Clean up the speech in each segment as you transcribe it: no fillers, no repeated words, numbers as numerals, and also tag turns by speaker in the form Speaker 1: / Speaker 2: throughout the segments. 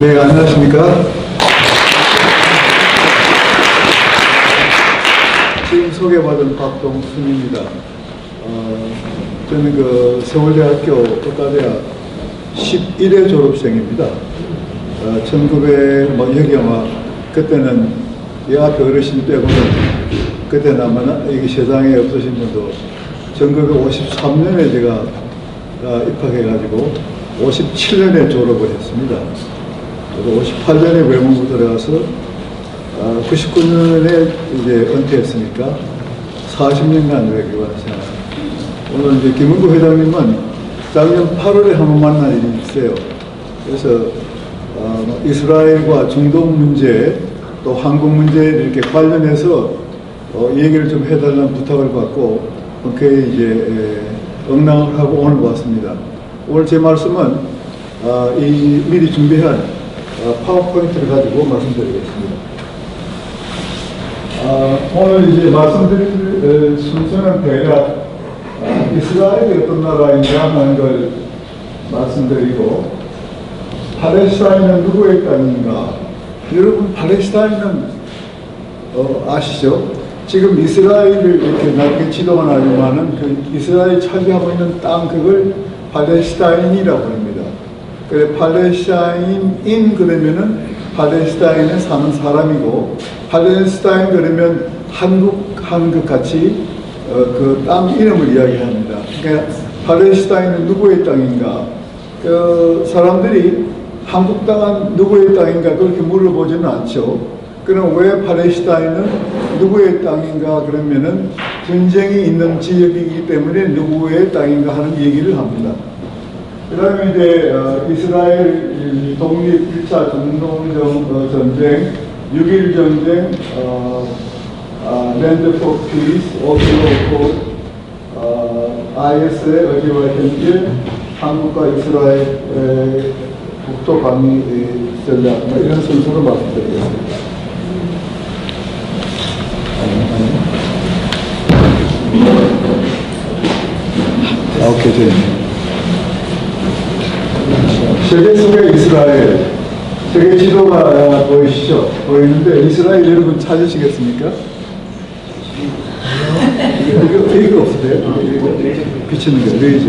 Speaker 1: 네, 안녕하십니까. 지금 소개받은 박동순입니다. 저는 그 서울대학교 의과대학 11회 졸업생입니다. 1900, 아마 그때는 이 앞에 어르신 빼고는 그때는 아마 여기 세상에 없으신 분도 1953년에 제가 입학해가지고 57년에 졸업을 했습니다. 그리고 58년에 외국으로 들어가서 99년에 이제 은퇴했으니까 40년간 외교관 생활. 오늘 이제 김은구 회장님은 작년 8월에 한번 만난 일이 있어요. 그래서 이스라엘과 중동 문제 또 한국 문제에 이렇게 관련해서 얘기를 좀 해달라는 부탁을 받고 그에 이제 응당을 하고 오늘 왔습니다. 오늘 제 말씀은 이 미리 준비한 파워포인트를 가지고 말씀드리겠습니다. 오늘 이제 말씀드릴 순서는 대략 이스라엘이 어떤 나라인가 하는 걸 말씀드리고, 팔레스타인은 누구의 땅인가? 여러분, 팔레스타인은 아시죠? 지금 이스라엘을 이렇게 넓게 지도가 나지만은 그 이스라엘이 차지하고 있는 땅, 그걸 팔레스타인이라고 합니다. 그래, 팔레스타인인 그러면은 팔레스타인에 사는 사람이고, 팔레스타인 그러면 한국 같이 그 땅 이름을 이야기합니다. 그러니까 팔레스타인은 누구의 땅인가? 사람들이 한국 땅은 누구의 땅인가 그렇게 물어보지는 않죠. 그럼 왜 팔레스타인은 누구의 땅인가 그러면은 전쟁이 있는 지역이기 때문에 누구의 땅인가 하는 얘기를 합니다. 그 다음에 이제 이스라엘 독립 1차 전쟁, 6.1 전쟁, Land for Peace, 오슬로 IS의 어제와 현재 한국과 이스라엘 국토 방위 전략 이런 순서로 말씀드리겠습니다. 오케이, 세계 속의 이스라엘, 세계 지도가 보이시죠? 보이는데 이스라엘 여러분 찾으시겠습니까? 이거 없으세요? 비치는 거, 레이저.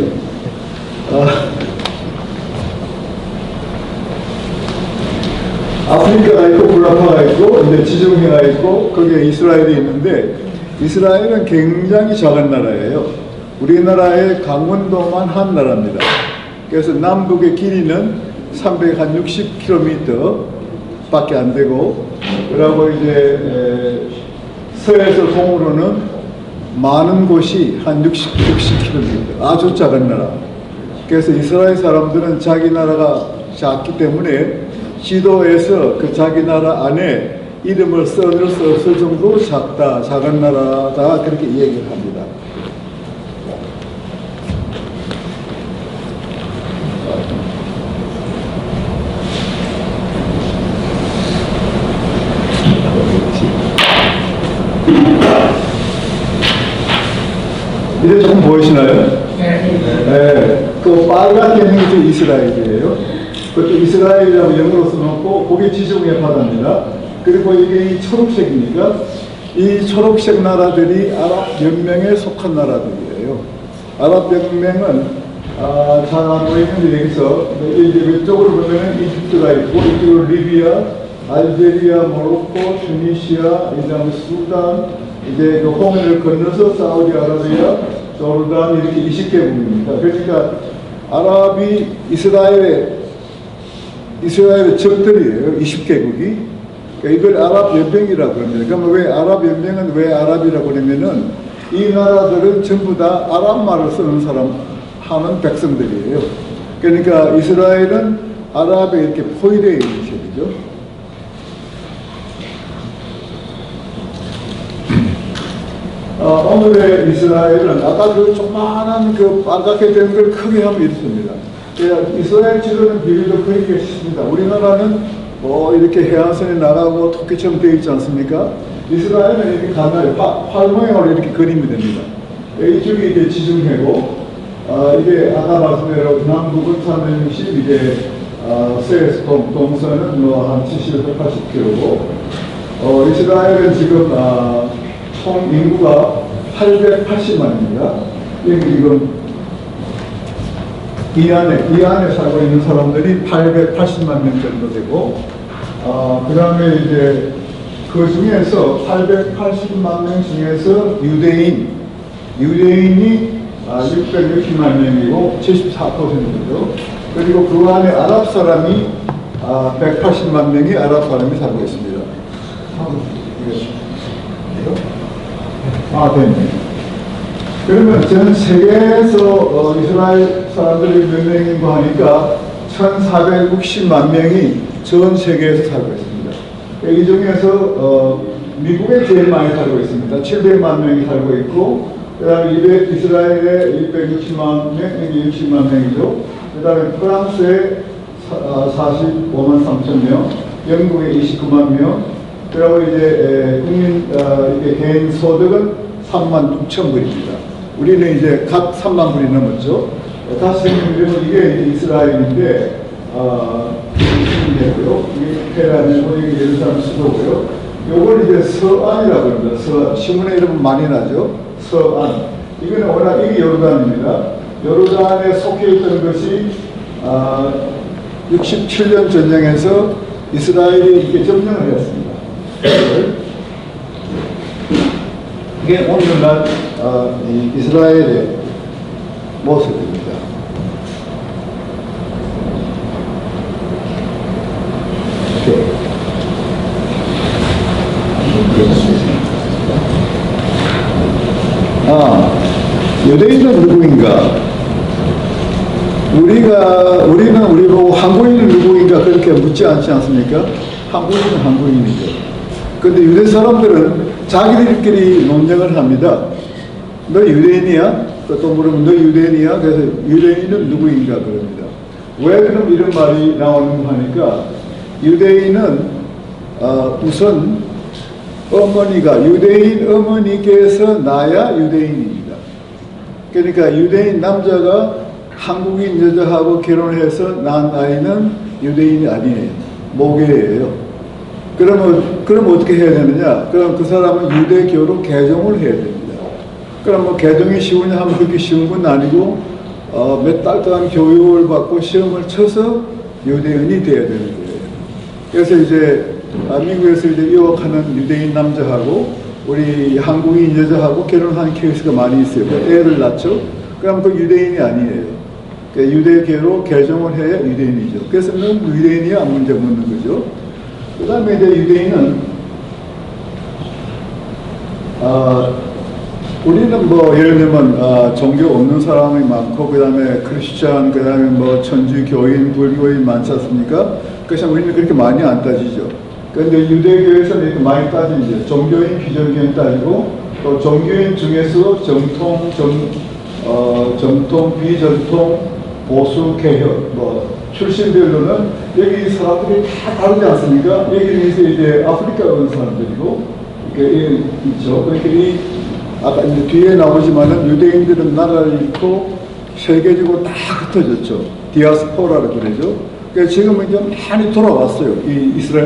Speaker 1: 아프리카가 있고 불라파가 있고 이제 지중해가 있고 거기에 이스라엘이 있는데, 이스라엘은 굉장히 작은 나라예요. 우리나라의 강원도만 한 나라입니다. 그래서 남북의 길이는 360km 밖에 안 되고, 그리고 이제 서에서 동으로는 많은 곳이 한 60km, 아주 작은 나라. 그래서 이스라엘 사람들은 자기 나라가 작기 때문에 지도에서 그 자기 나라 안에 이름을 쓸 정도로 작다, 작은 나라다, 그렇게 얘기를 합니다. 이제 조금 보이시나요? 네. 그 빨갛게 있는 게 이스라엘이에요. 그것도 이스라엘이라고 영어로 써놓고, 그게 지중해 바다입니다. 그리고 이게 이 초록색이니까, 이 초록색 나라들이 아랍연맹에 속한 나라들이에요. 아랍연맹은, 잘 안 보이는데 여기서, 이제 왼쪽으로 보면은 이집트가 있고, 이쪽으로 리비아, 알제리아, 모로코, 튜니시아, 이다음에 수단, 이제 그 홍해를 건너서 사우디아라비아, 조르단 이렇게 20개국입니다. 그러니까 아랍이 이스라엘의 적들이에요. 20개국이. 그러니까 이걸 아랍연맹이라고 합니다. 그러면 왜 아랍연맹은 왜 아랍이라고 하냐면은 이 나라들은 전부 다 아랍말을 쓰는 사람 하는 백성들이에요. 그러니까 이스라엘은 아랍에 이렇게 포위되어 있는 셈이죠. 오늘의 이스라엘은 아까 그 조그마한 그 빨갛게 된 걸 크게 하면 이렇습니다. 이스라엘 지도는 비교적 크게 쉽습니다. 우리나라는 뭐 이렇게 해안선에 나가고 토끼처럼 되어 있지 않습니까? 이스라엘은 이렇게 가나요. 활 모양으로 이렇게 그림이 됩니다. 이쪽이 이제 지중해고, 이게 아까 말씀대로 남북은 360, 이제 서에서 동서는 뭐 한 70에서 80km고, 이스라엘은 지금 총 인구가 880만입니다. 지금 이 안에 살고 있는 사람들이 880만 명 정도 되고, 그 다음에 이제 그 중에서 880만 명 중에서 유대인이 660만 명이고 74%죠. 그리고 그 안에 아랍 사람이 180만 명이 아랍 사람이 살고 있습니다. 됐네. 그러면 전 세계에서 이스라엘 사람들이 몇 명인고 하니까 1460만 명이 전 세계에서 살고 있습니다. 이 중에서 미국에 제일 많이 살고 있습니다. 700만 명이 살고 있고, 그 다음에 이스라엘에 260만 명, 60만 명이죠. 그 다음에 프랑스에 45만 3천 명, 영국에 29만 명, 그리고 이제 국민 이게 개인 소득은 3만 6천 불입니다. 우리는 이제 각 3만 불이 넘었죠. 다시 생각해보면 이게 이제 이스라엘인데, 이고요. 이게 테헤란이고 이게 예루살렘 수도고요. 요걸 이제 서안이라고 합니다. 서안. 신문에 이름 많이 나죠. 서안. 이거는 워낙 이게 요르단입니다. 요르단에 속해 있던 것이 67년 전쟁에서 이스라엘이 이렇게 점령을 했습니다. 이게 오늘날 이 이스라엘의 모습입니다. 유대인은 누구인가? 우리는 우리 보고 한국인은 누구인가 그렇게 묻지 않지 않습니까? 한국인은 한국인이죠. 근데 유대 사람들은 자기들끼리 논쟁을 합니다. 너 유대인이야? 또 물으면 너 유대인이야? 그래서 유대인은 누구인가 그럽니다. 왜 그럼 이런 말이 나오는가 하니까 유대인은 우선 유대인 어머니께서 낳아야 유대인입니다. 그러니까 유대인 남자가 한국인 여자하고 결혼해서 낳은 아이는 유대인이 아니에요. 모계예요. 그럼 어떻게 해야 되느냐? 그럼 그 사람은 유대교로 개종을 해야 됩니다. 그럼 뭐 개종이 쉬우냐 하면 그렇게 쉬운 건 아니고 몇 달 동안 교육을 받고 시험을 쳐서 유대인이 돼야 되는 거예요. 그래서 이제 미국에서 이제 유학하는 유대인 남자하고 우리 한국인 여자하고 결혼하는 케이스가 많이 있어요. 애를 낳죠. 그럼 그 유대인이 아니에요. 유대교로 개종을 해야 유대인이죠. 그래서 넌 유대인이야? 문제 묻는 거죠. 그 다음에 이제 유대인은 우리는 뭐 예를 들면 종교 없는 사람이 많고 그 다음에 크리스찬 그 다음에 뭐 천주교인 불교인 많지 않습니까? 그래서 우리는 그렇게 많이 안 따지죠. 그런데 유대교에서는 이렇게 많이 따지죠. 종교인 비종교인 따지고 또 종교인 중에서 정통 비정통 보수 개혁 뭐 출신별로는 여기 사람들이 다 다르지 않습니까? 여기는 이제 아프리카 온 사람들이고 이렇게 있죠. 그러니까 아까 이제 뒤에 나오지만은 유대인들은 나라를 잃고 세계적으로 다 흩어졌죠. 디아스포라고 그러죠. 그래서 지금은 이제 많이 돌아왔어요.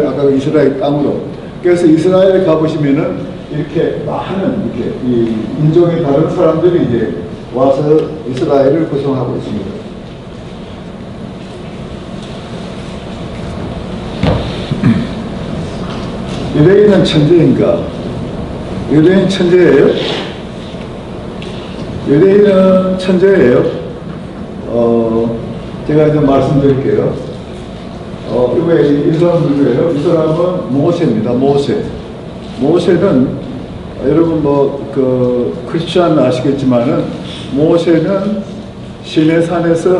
Speaker 1: 아까 이스라엘 땅으로. 그래서 이스라엘에 가보시면은 이렇게 많은 이 인종이 다른 사람들이 이제 와서 이스라엘을 구성하고 있습니다. 유대인은 천재인가? 유대인 천재예요? 유대인은 천재예요. 제가 이제 말씀드릴게요. 이 사람 누구예요? 이 사람은 모세입니다. 모세는 여러분 크리스천 아시겠지만은 모세는 시내산에서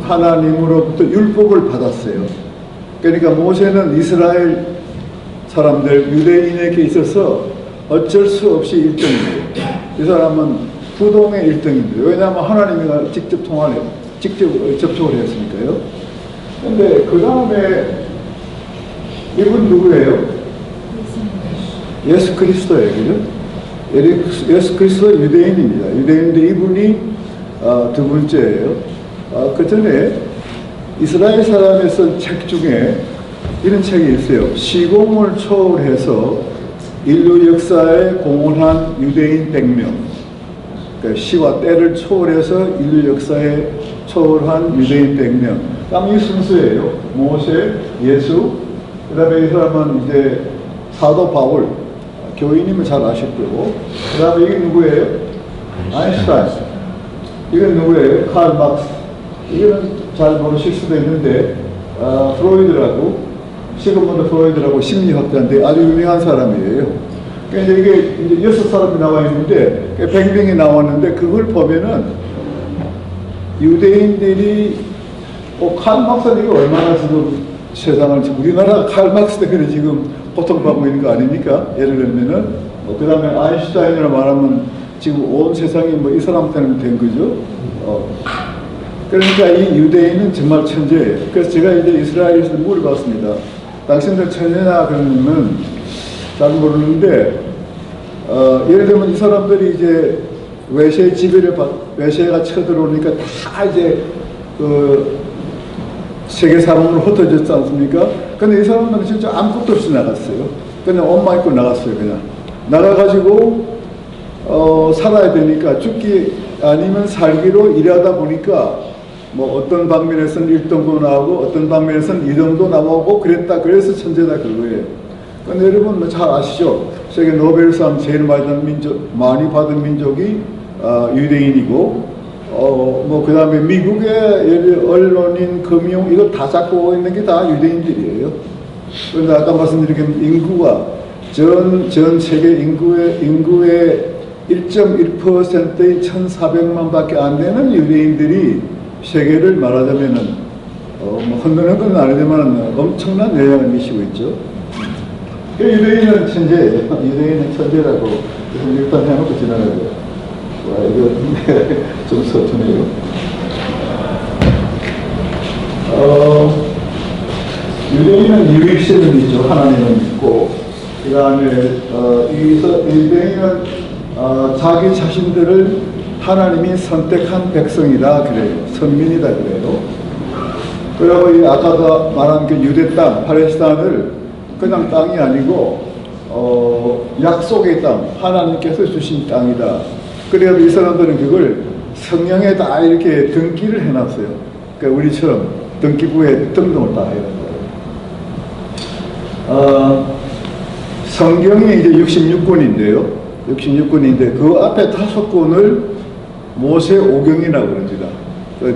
Speaker 1: 하나님으로부터 율법을 받았어요. 그러니까 모세는 이스라엘 사람들 유대인에게 있어서 어쩔 수 없이 1등이에요. 이 사람은 부동의 1등입니다. 왜냐하면 하나님과 직접 접촉을 했으니까요. 근데 그 다음에 이분 누구예요? 예수 그리스도예요. 그죠? 예수 그리스도 유대인입니다. 유대인인데 이분이 두 번째예요. 그 전에 이스라엘 사람의 쓴 책 중에 이런 책이 있어요. 시공을 초월해서 인류 역사에 공헌한 유대인 100명. 그러니까 시와 때를 초월해서 인류 역사에 초월한 유대인 100명. 딱 이 순서예요. 모세, 예수, 그 다음에 이 사람은 이제 사도 바울, 교인이면 잘 아실 거고, 그 다음에 이게 누구예요? 아인슈타인. 이건 누구예요? 칼 막스. 이거는 잘 모르실 수도 있는데, 프로이드라고, 시그문드 프로이드라고 심리학자인데 아주 유명한 사람이에요. 그러니까 이게 이제 6사람이 나와 있는데, 100명이 나왔는데, 그걸 보면은 유대인들이, 칼 막스는 이거 얼마나 지금 세상을, 우리나라 칼 막스 때문에 지금 고통받고 있는 거 아닙니까? 예를 들면은, 그 다음에 아인슈타인이라 말하면 지금 온 세상이 뭐 이 사람 때문에 된 거죠. 그러니까 이 유대인은 정말 천재예요. 그래서 제가 이제 이스라엘에서 물어봤습니다. 당신들 천재냐 그러면 잘 모르는데, 예를 들면 이 사람들이 이제 외세의 지배를 외세가 쳐들어오니까 다 이제 그 세계 사람으로 흩어졌지 않습니까? 근데 이 사람들은 진짜 아무것도 없이 나갔어요. 그냥 옷만 입고 나갔어요. 그냥 나가가지고 살아야 되니까 죽기 아니면 살기로 일하다 보니까 뭐 어떤 방면에서는 1등도 나오고 어떤 방면에서는 2등도 나오고 그랬다. 그래서 천재다 그거예요. 근데 여러분 뭐 잘 아시죠? 세계 노벨상 제일 많이 받은 민족이 유대인이고, 뭐 그 다음에 미국의 언론인, 금융 이거 다 잡고 있는 게 다 유대인들이에요. 그런데 아까 말씀드린 인구가 전 세계 인구의 1.1%의 1,400만밖에 안 되는 유대인들이 세계를 말하자면은 뭐 흔드는 건 아니지만 엄청난 영향을 미치고 있죠. 유대인은 천재예요. 유대인은 천재라고 일단 해놓고 지나가고요. 와, 이거 좀 서투네요. 유대인은 유익신을 믿죠. 하나님을 믿고, 그 다음에 유대인은 자기 자신들을 하나님이 선택한 백성이다 그래요. 선민이다 그래요. 그리고 이 아까도 말한 그 유대 땅, 팔레스타인을 그냥 땅이 아니고 약속의 땅, 하나님께서 주신 땅이다. 그래서 이 사람들은 그걸 성경에 다 이렇게 등기를 해놨어요. 그러니까 우리처럼 등기부에 등록을 다 해요. 성경이 이제 66권인데요. 66권인데 그 앞에 5권을 모세 오경이라고 그럽니다.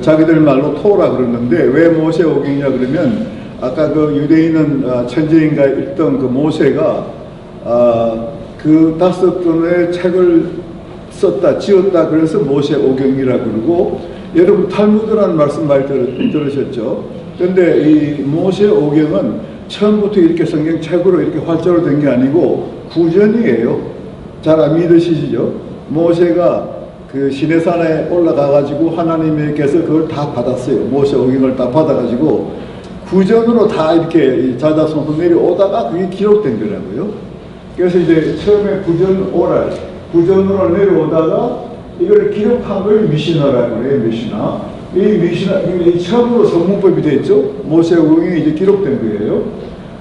Speaker 1: 자기들 말로 토라 그러는데 왜 모세 오경이냐 그러면 아까 그 유대인은 천재인가 읽던 그 모세가 그 5권의 책을 썼다, 지었다 그래서 모세 오경이라고 그러고, 여러분 탈무드라는 말씀 많이 들으셨죠? 그런데 이 모세 오경은 처음부터 이렇게 성경책으로 이렇게 활자로 된 게 아니고 구전이에요. 잘 안 믿으시죠? 모세가 그 시내산에 올라가가지고 하나님께서 그걸 다 받았어요. 모세 오경을 다 받아가지고 구전으로 다 이렇게 자자손손 내려오다가 그게 기록된 거라고요. 그래서 이제 처음에 구전으로 내려오다가 이걸 기록한 걸 미시나라고 해요. 미시나. 이 처음으로 성문법이 됐죠. 모세 오경이 이제 기록된 거예요.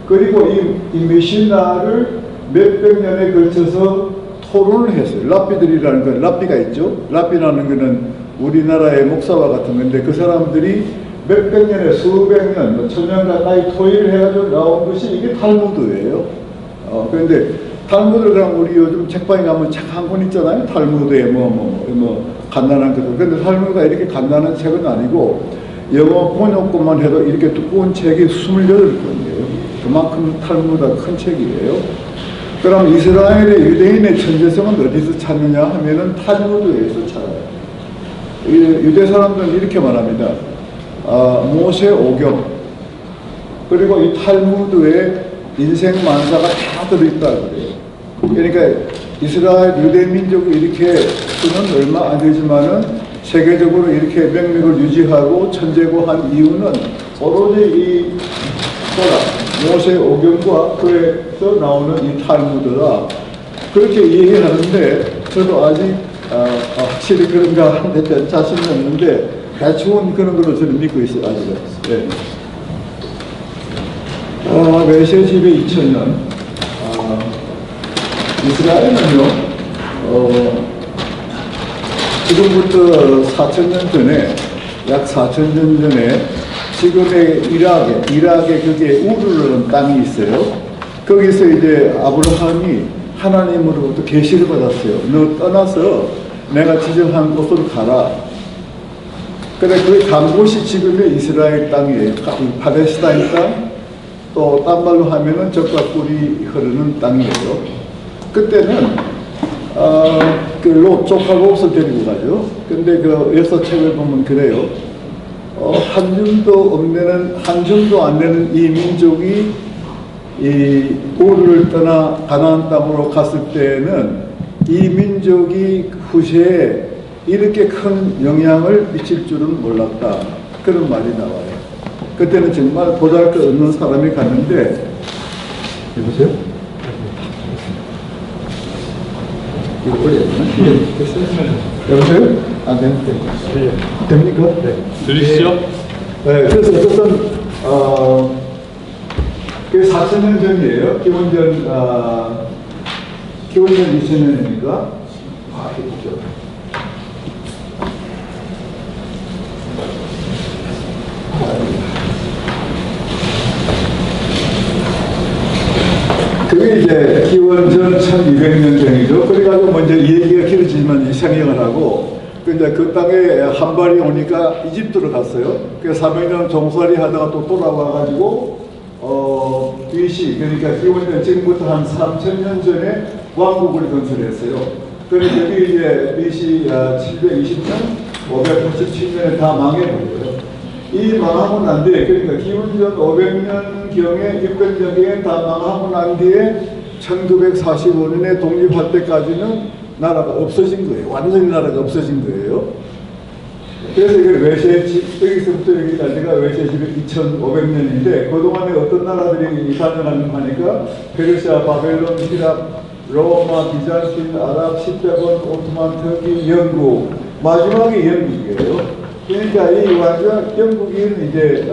Speaker 1: 그리고 이 미시나를 몇백 년에 걸쳐서 토론을 했어요. 랍비들이라는 건, 랍비가 있죠. 랍비라는 거는 우리나라의 목사와 같은 건데 그 사람들이 몇백 년에 수백 년, 뭐 천년 가까이 토의를 해가지고 나온 것이 이게 탈무드예요. 그런데 탈무드를 그럼 우리 요즘 책방에 가면 책 한 권 있잖아요. 탈무드에 간단한 것들. 근데 탈무드가 이렇게 간단한 책은 아니고 영어 번역본만 해도 이렇게 두꺼운 책이 28권이에요. 그만큼 탈무드가 큰 책이에요. 그럼 이스라엘의 유대인의 천재성은 어디서 찾느냐 하면은 탈무드에서 찾아요. 유대 사람들은 이렇게 말합니다. 모세 오경 그리고 이 탈무드에 인생 만사가 다 들어있다 그래요. 그러니까 이스라엘 유대 민족이 이렇게 수는 얼마 안 되지만은 세계적으로 이렇게 명맥을 유지하고 천재고 한 이유는 오로지 이 토라, 모세 오경과 그에서 나오는 이 탈무드다. 그렇게 얘기하는데 저도 아직 확실히 그런가 하는데 자신이 없는데 대충은 그런 걸로 저는 믿고 있어요, 아직은. 네. 외세 지배 2000년. 이스라엘은요, 지금부터 4000년 전에, 약 4000년 전에, 지금의 이락에 그게 우르라는 땅이 있어요. 거기서 이제 아브라함이 하나님으로부터 계시를 받았어요. 너 떠나서 내가 지정한 곳으로 가라. 그래, 그 간 곳이 지금의 이스라엘 땅이에요. 팔레스타인 땅, 또 딴 말로 하면은 젖과 꿀이 흐르는 땅이에요. 그때는 그 롯 조카가 옷을 데리고 가죠. 근데 그 역사책을 보면 그래요. 한 줌도 안 되는 이 민족이 이 우르를 떠나 가나안 땅으로 갔을 때는 이 민족이 후세에 이렇게 큰 영향을 미칠 줄은 몰랐다. 그런 말이 나와요. 그때는 정말 보잘것없는 사람이 갔는데, 여보세요? 이거 올려야 되나? 됐어요? 여보세요? 안 되는데. 됩니까? 네.
Speaker 2: 들리시죠?
Speaker 1: 네, 그래서 어쨌든, 그 4,000년 전이에요. 기원전 2000년이니까. 해보죠. 그게 이제 기원전 1200년 전이죠. 그래가지고 먼저 이 얘기가 길어지지만 생각을 하고, 근데 그 땅에 한 발이 오니까 이집트로 갔어요. 그래서 400년 종살이 하다가 또 돌아와가지고, BC, 그러니까 기원전 지금부터 한 3000년 전에 왕국을 건설했어요. 그러니까 그게 이제 BC 720년, 587년에 다 망해버려요. 이 망하고 난 뒤에, 그러니까 기원전 500년경에 600년경에 다 망하고 난 뒤에 1945년에 독립할 때까지는 나라가 없어진 거예요. 완전히 나라가 없어진 거예요. 그래서 이게 여기서부터 여기까지가 외세집의 2500년인데, 그동안에 어떤 나라들이 단련하는 하니까 페르시아, 바벨론, 히랍, 로마, 비잔틴, 아랍, 십자군, 오토만, 터키, 영국, 마지막이 영국이에요. 그러니까 이 완전 영국이 이제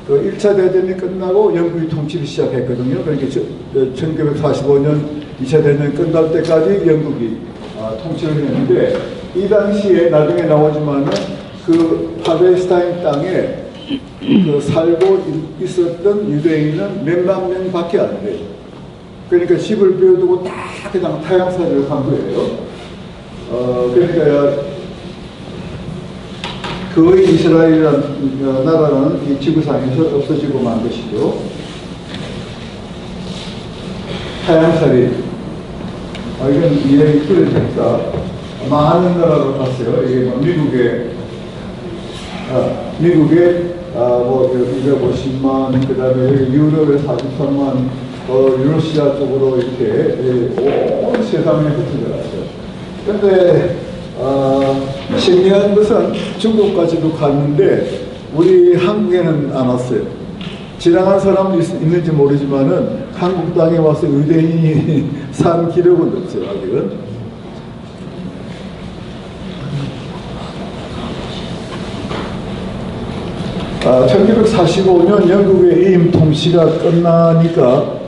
Speaker 1: 그 1차 대전이 끝나고 영국이 통치를 시작했거든요. 그러니까 1945년 2차 대전이 끝날 때까지 영국이 통치를 했는데, 이 당시에 나중에 나오지만은 그 팔레스타인 땅에 그 살고 있었던 유대인은 몇만 명밖에 안 돼요. 그러니까 집을 비워두고 다 그냥 타향살이를 한 거예요. 그러니까 거의 이스라엘이라는 나라는 이 지구상에서 없어지고 만 것이죠. 타향살이. 이건 이해하기 힘들으니까 많은 나라로 갔어요. 이게 뭐 미국에 뭐 250만, 그 다음에 유럽에 43만, 러시아 쪽으로 이렇게 온 세상에 흩어져갔어요. 근데 신기한 것은 중국까지도 갔는데 우리 한국에는 안 왔어요. 지나간 사람도 있는지 모르지만은 한국 땅에 와서 유대인이 산 기록은 없어요, 아직은. 1945년 영국의 이임 통치가 끝나니까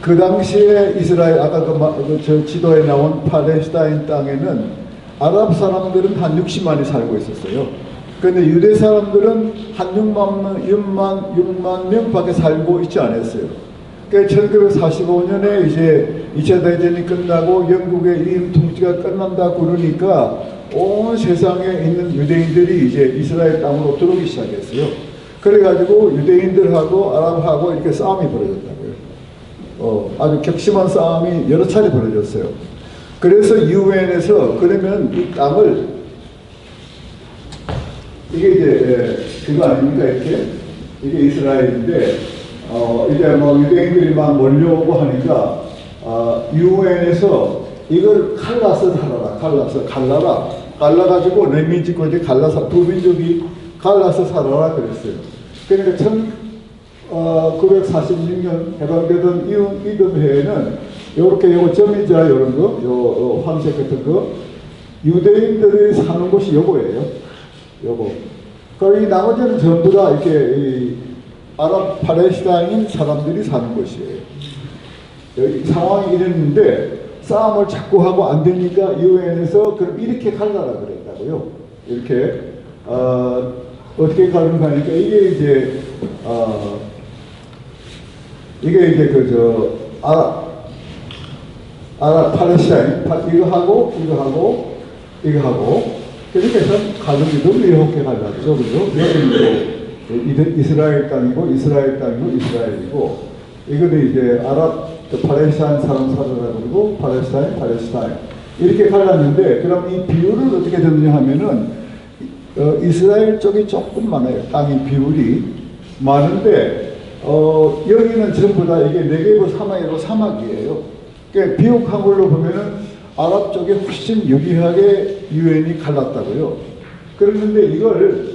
Speaker 1: 그 당시에 이스라엘, 아까 저 지도에 나온 팔레스타인 땅에는 아랍 사람들은 한 60만이 살고 있었어요. 그런데 유대 사람들은 한 6만 명밖에 살고 있지 않았어요. 그러니까 1945년에 이제 2차 대전이 끝나고 영국의 이임 통치가 끝난다 그러니까 온 세상에 있는 유대인들이 이제 이스라엘 땅으로 들어오기 시작했어요. 그래가지고 유대인들하고 아랍하고 이렇게 싸움이 벌어졌다고요. 아주 격심한 싸움이 여러 차례 벌어졌어요. 그래서 유엔에서 그러면 이 땅을, 이게 이제 그거 아닙니까, 이렇게? 이게 이스라엘인데, 이제 뭐 유대인들이 막 몰려오고 하니까 유엔에서 이걸 갈라서 살아라, 갈라가지고 내 민족과 이제 갈라서 두 민족이 갈라서 살아라 그랬어요. 그러니까 1946년 해방되던 이듬해에는 요렇게 요 점이자 요런 거, 요 황색 같은 거, 유대인들이 사는 곳이 요거예요. 요거. 그리고 이 나머지는 전부 다 이렇게 이 아랍 팔레스타인 사람들이 사는 곳이에요. 여기 상황이 이랬는데 싸움을 자꾸 하고 안 되니까 유엔에서 그럼 이렇게 갈라라 그랬다고요. 이렇게 어떻게 가는가 하니까 이게 이제 아랍 팔레스타인 이거 하고 그렇게 해서 가족들도 이렇게 갈랐죠. 그죠? 여기는 이스라엘 땅이고 이스라엘이고 이거는 이제 아랍 팔레스타인 사람 사더라 그리고 팔레스타인 이렇게 갈랐는데 그럼 이 비율은 어떻게 되느냐 하면은 이스라엘 쪽이 조금 많아요. 땅의 비율이 많은데 여기는 전부 다 이게 네게브 사막이에요. 그러니까 비옥한 걸로 보면은 아랍 쪽에 훨씬 유리하게 유엔이 갈랐다고요. 그랬는데 이걸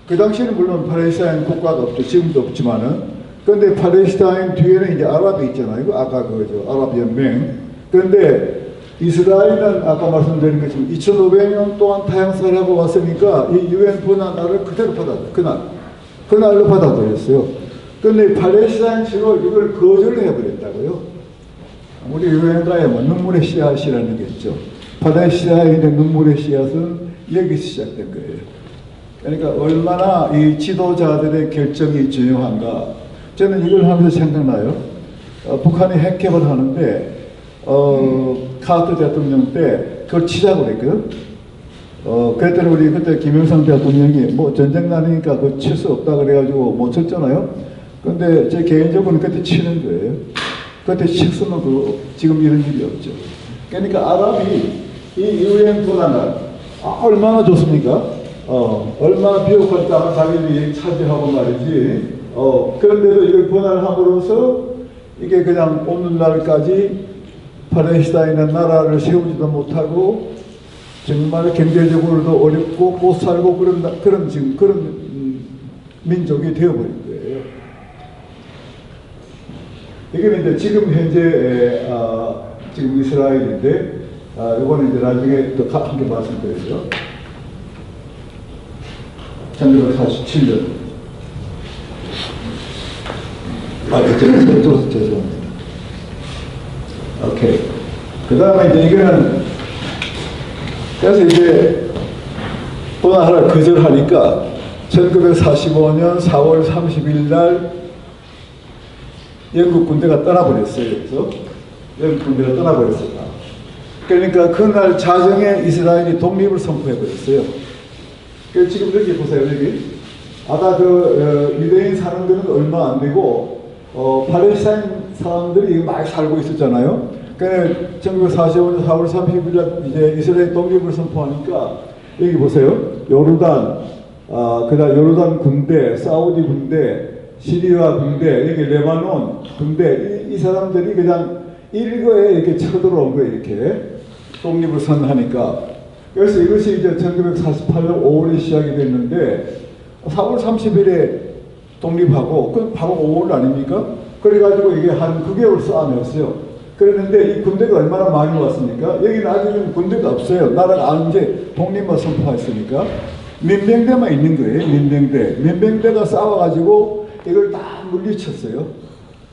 Speaker 1: 그 당시에는 물론 팔레스타인 국가가 없죠. 지금도 없지만은. 그런데 팔레스타인 뒤에는 이제 아랍이 있잖아요. 아까 아랍 연맹. 그런데 이스라엘은 아까 말씀드린 것처럼 2500년 동안 타향살이 하고 왔으니까 이 유엔 분화를 그대로 그날로 받아들였어요. 그런데 팔레스타인 측은 이걸 거절을 해버렸다고요. 우리 유엔가에 뭐 눈물의 씨앗이라는 게 있죠. 팔레스타인의 눈물의 씨앗은 여기서 시작된 거예요. 그러니까 얼마나 이 지도자들의 결정이 중요한가. 저는 이걸 하면서 생각나요. 북한이 핵개발 하는데 카트 대통령 때 그걸 치자고 그랬거든. 그랬더니 우리 그때 김영삼 대통령이 뭐 전쟁 나니까 그거 칠 수 없다 그래가지고 못 쳤잖아요. 근데 제 개인적으로는 그때 치는 거예요. 그때 쳤으면 지금 이런 일이 없죠. 그러니까 아랍이 이 유엔 분화는 얼마나 좋습니까? 얼마나 비옥한 땅을 자기들이 차지하고 말이지. 그런데도 이걸 분화를 함으로써 이게 그냥 오늘날까지 팔레스타인은 나라를 세우지도 못하고 정말 경제적으로도 어렵고 못 살고 그런 민족이 되어버린 거예요. 이게 이제 지금 현재 지금 이스라엘인데 이거는 이제 나중에 또 함께 말씀드리죠. 1947년. 죄송합니다. 오케이. 그 다음에 이제 이거는, 그래서 이제 분화를 거절하니까 1945년 4월 30일 날 영국 군대가 떠나버렸어요. 그래서 영국 군대가 떠나버렸습니다. 그러니까 그날 자정에 이스라엘이 독립을 선포해버렸어요. 그래서 지금 여기 보세요. 여기. 아까 유대인 사는 데는 얼마 안 되고 팔레스타인 사람들이 많이 살고 있었잖아요. 그러니까 1945년 4월 30일 날 이제 이스라엘 독립을 선포하니까 여기 보세요. 요르단, 그다음 요르단 군대, 사우디 군대, 시리아 군대, 여기 레바논 군대, 이 사람들이 그냥 일거에 이렇게 쳐들어온 거예요. 이렇게 독립을 선언하니까. 그래서 이것이 이제 1948년 5월에 시작이 됐는데 4월 30일에 독립하고 그 바로 5월 아닙니까? 그래가지고 이게 한 9개월 싸움이었어요. 그랬는데 이 군대가 얼마나 많이 왔습니까? 여기는 아직은 군대가 없어요. 나라가 이제 독립만 선포했으니까 민병대만 있는 거예요. 민병대가 싸워가지고 이걸 다 물리쳤어요.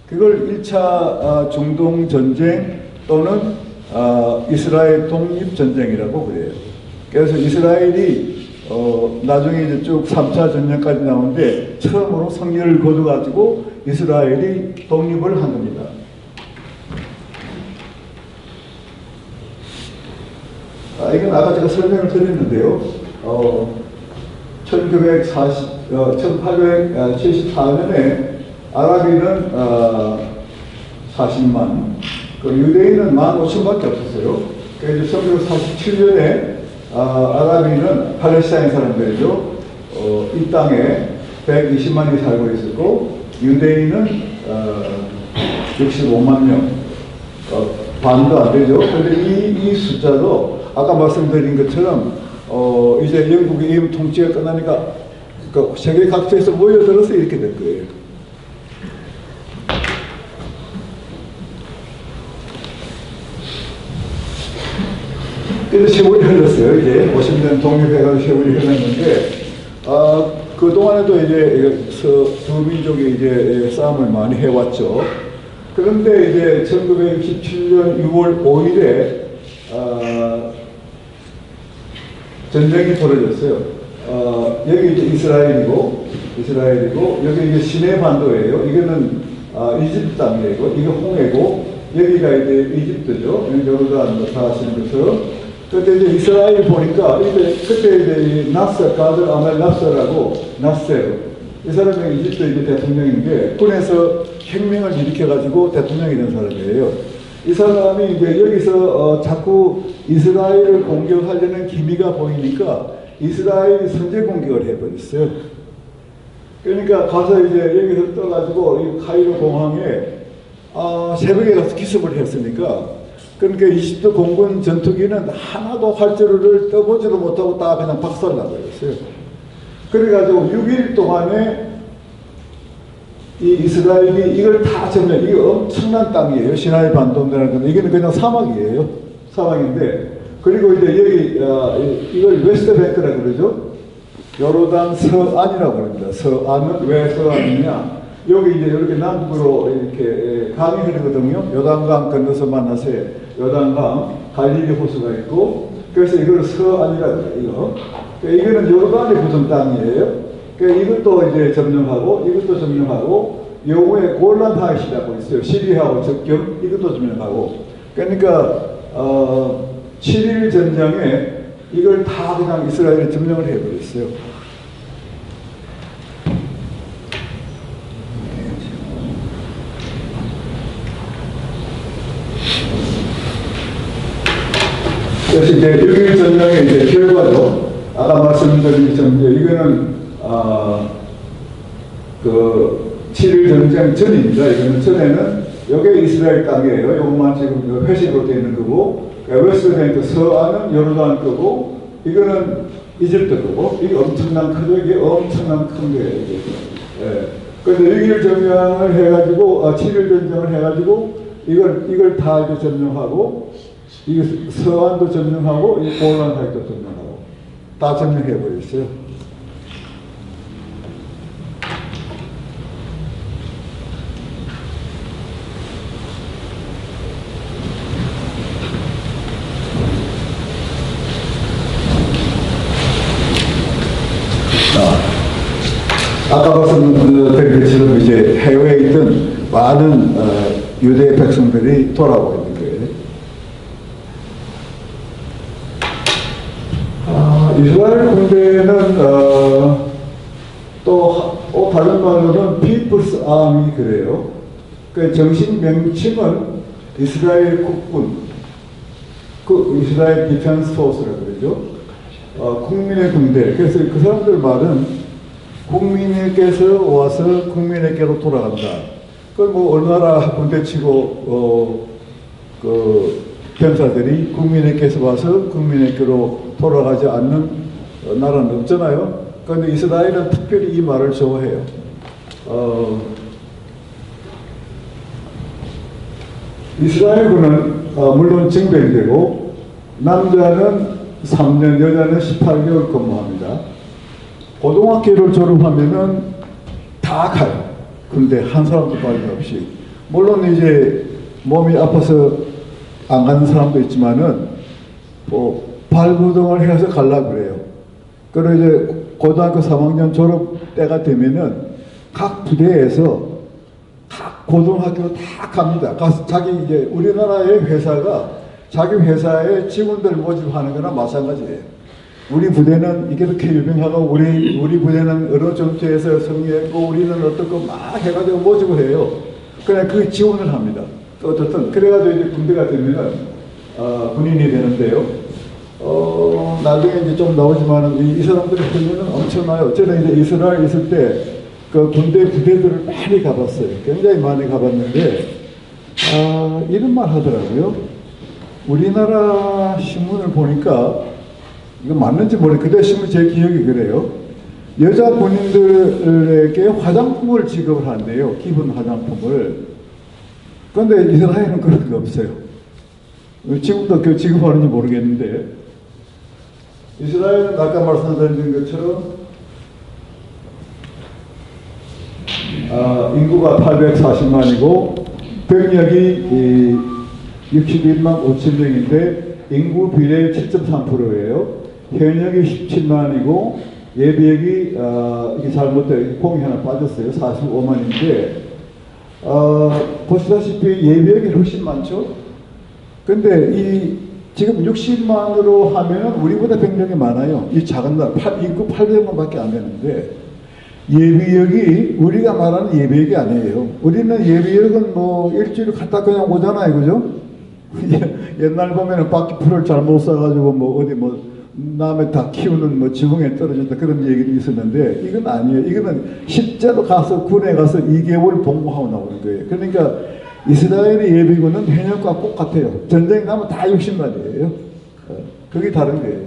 Speaker 1: 그걸 1차 중동 전쟁 또는 이스라엘 독립 전쟁이라고 그래요. 그래서 이스라엘이 나중에 이제 쭉 3차 전쟁까지 나오는데 처음으로 승리를 거둬가지고 이스라엘이 독립을 한 겁니다. 이건 아까 제가 설명을 드렸는데요. 1874년에 아랍인은 40만, 유대인은 15,000밖에 없었어요. 그래서 1947년에 아랍인은 팔레스타인 사람들이죠. 이 땅에 120만이 살고 있었고 유대인은 65만 명, 반도 안 되죠. 그런데 이 숫자도 아까 말씀드린 것처럼 이제 영국의 이임 통치가 끝나니까 세계 각지에서 모여들어서 이렇게 된 거예요. 이제 세월이 흘렀어요. 이제 50년 독립해가지고 세월이 흘렀는데, 그동안에도 이제 두 민족이 이제 싸움을 많이 해왔죠. 그런데 이제 1967년 6월 5일에 전쟁이 벌어졌어요. 여기 이제 이스라엘이고 여기 이제 시내 반도예요. 이거는 이집트 땅이고 이거 홍해고 여기가 이제 이집트죠. 요르단 다 아시는 것처럼. 그때 이제 이스라엘 보니까 그때 이제 나스 가드 아멜 나스라고 나스예요. 이 사람이 이집트 이제 대통령인데 군에서 혁명을 일으켜가지고 대통령이 된 사람이에요. 이 사람이 이제 여기서 자꾸 이스라엘을 공격하려는 기미가 보이니까 이스라엘이 선제 공격을 해버렸어요. 그러니까 가서 이제 여기서 떠가지고 이 카이로 공항에 새벽에 가서 기습을 했으니까 그러니까 이집트 공군 전투기는 하나도 활주로를 떠보지도 못하고 다 그냥 박살나버렸어요. 그래가지고 6일 동안에 이 이스라엘이 이걸 다 점령, 이게 엄청난 땅이에요. 시나이 반도라는 건데, 이거는 그냥 사막이에요. 사막인데, 그리고 이제 여기, 이걸 웨스트뱅크라고 그러죠. 요르단 서안이라고 그럽니다. 서안은 왜 서안이냐? 여기 이제 이렇게 남북으로 이렇게 강이 흐르거든요. 요단강 건너서 만나서 요단강 갈릴리 호수가 있고, 그래서 이걸 서안이라고 해요. 이거. 이거는 요르단에 붙은 땅이에요. 이것도 이제 점령하고, 이것도 점령하고, 요후에 골란 하이시라고 있어요. 시리아하고 접경, 이것도 점령하고. 그러니까, 7일 전쟁에 이걸 다 그냥 이스라엘이 점령을 해버렸어요. 그래서 이제 6일 전쟁의 이제 결과로, 아까 말씀드린 것처럼 이거는 그 7일 전쟁 전입니다. 이거는 전에는 여기 이스라엘 땅이에요. 요것만 지금 회색으로 되어 있는 거고, 웨스트뱅크 서안은 요르단 거고, 이거는 이집트 거고, 이게 엄청난 크죠. 이게 엄청난 큰 거예요. 이게. 예. 그런데 6일 점령을 해가지고, 7일 전쟁을 해가지고, 이걸 다 이제 점령하고, 이게 서안도 점령하고, 이 골란 사이도 점령하고, 다 점령해버렸어요. 아까 말씀드린 것처럼 이제 해외에 있던 많은 유대 백성들이 돌아오고 있는 거예요. 이스라엘 군대는 또 다른 말로는 People's Army 그래요. 그 정식 명칭은 이스라엘 국군, 그 이스라엘 디펜스 포스라고 그러죠. 국민의 군대. 그래서 그 사람들 말은 국민에게서 와서 국민에게로 돌아간다. 그걸 뭐 얼마나 군대치고 그 병사들이 국민에게서 와서 국민에게로 돌아가지 않는 나라는 없잖아요. 그런데 이스라엘은 특별히 이 말을 좋아해요. 이스라엘군은 물론 징병되고 남자는 3년, 여자는 18개월 근무합니다. 고등학교를 졸업하면은 다 가요. 근데 한 사람도 빠짐 없이. 물론 이제 몸이 아파서 안 가는 사람도 있지만은 뭐 발부동을 해서 가려고 그래요. 그리고 이제 고등학교 3학년 졸업 때가 되면은 각 부대에서 각 고등학교 다 갑니다. 가서 자기 이제 우리나라의 회사가 자기 회사에 직원들 모집하는 거나 마찬가지예요. 우리 부대는 이게 이렇게 유명하고 우리 부대는 어느 전투에서 승리했고 우리는 어떻고 막 해가지고 모집을 해요. 그냥 그 지원을 합니다. 어떻든 그래가지고 이제 군대가 되면은 군인이 되는데요. 나중에 이제 좀 나오지만은 이 사람들의 훈련은 엄청나요. 저는 이제 이스라엘 있을 때 그 군대 부대들을 많이 가봤어요. 굉장히 많이 가봤는데 이런 말 하더라고요. 우리나라 신문을 보니까 이거 맞는지 모르겠어요. 그때 신문 제 기억이 그래요. 여자 군인들에게 화장품을 지급을 한대요. 기본 화장품을. 그런데 이스라엘은 그런 게 없어요. 지금도 그 지급하는지 모르겠는데 이스라엘은 아까 말씀드린 것처럼 인구가 840만이고 병력이 61만 5천 명인데 인구 비례 7.3%예요. 현역이 17만이고 예비역이 이게 잘못돼요. 공이 하나 빠졌어요. 45만인데 보시다시피 예비역이 훨씬 많죠. 근데 지금 60만으로 하면은 우리보다 병력이 많아요. 이 작은 나라 인구 800만밖에 안 되는데 예비역이 우리가 말하는 예비역이 아니에요. 우리는 예비역은 뭐 일주일 갔다 그냥 오잖아요, 그죠? 옛날 보면은 바퀴 풀을 잘못 써가지고 뭐 어디 뭐 남의 다 키우는 뭐 지붕에 떨어졌다 그런 얘기도 있었는데 이건 아니에요. 이거는 실제로 가서 군에 가서 2개월 복무하고 나오는 거예요. 그러니까 이스라엘의 예비군은 현역과 똑같아요. 전쟁 나면 다 60만이에요. 그게 다른 거예요.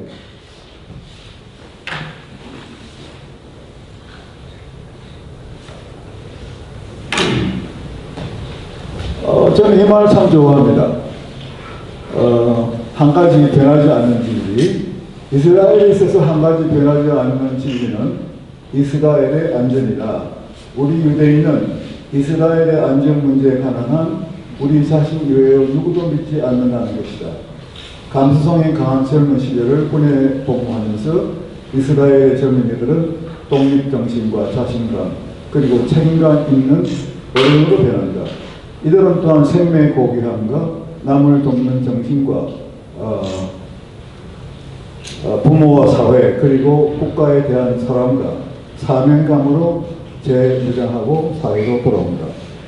Speaker 1: 저는 이 말을 참 좋아합니다. 한 가지 변하지 않는 진리, 이스라엘에 있어서 한 가지 변하지 않는 진리는 이스라엘의 안전이다. 우리 유대인은 이스라엘의 안전 문제에 관한 우리 자신 이외에 누구도 믿지 않는다는 것이다. 감수성이 강한 젊은 시절을 군에 복무하면서 이스라엘의 젊은이들은 독립정신과 자신감 그리고 책임감 있는 어른으로 변한다. 이들은 또한 생명의 고귀함과 남을 돕는 정신과 부모와 사회 그리고 국가에 대한 사랑과 사명감으로 재무장하고 사회로 돌아온다.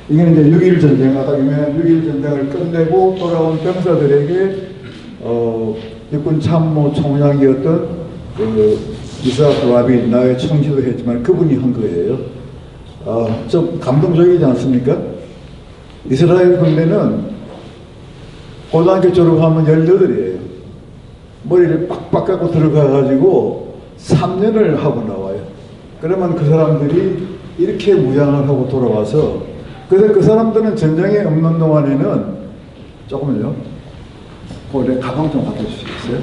Speaker 1: 이게 이제 6.1 전쟁, 아까 유명한 6.1 전쟁을 끝내고 돌아온 병사들에게 육군 참모 총장이었던 이삭 라빈, 나의 총지도 했지만 그분이 한 거예요. 좀 감동적이지 않습니까? 이스라엘 군대는 고등학교 졸업하면 18이에요. 머리를 빡빡 깎고 들어가가지고 3년을 하고 나와요. 그러면 그 사람들이 이렇게 무장을 하고 돌아와서 그래서 그 사람들은 전쟁에 없는 동안에는 조금만요. 내 가방 좀 갖다 주시겠어요?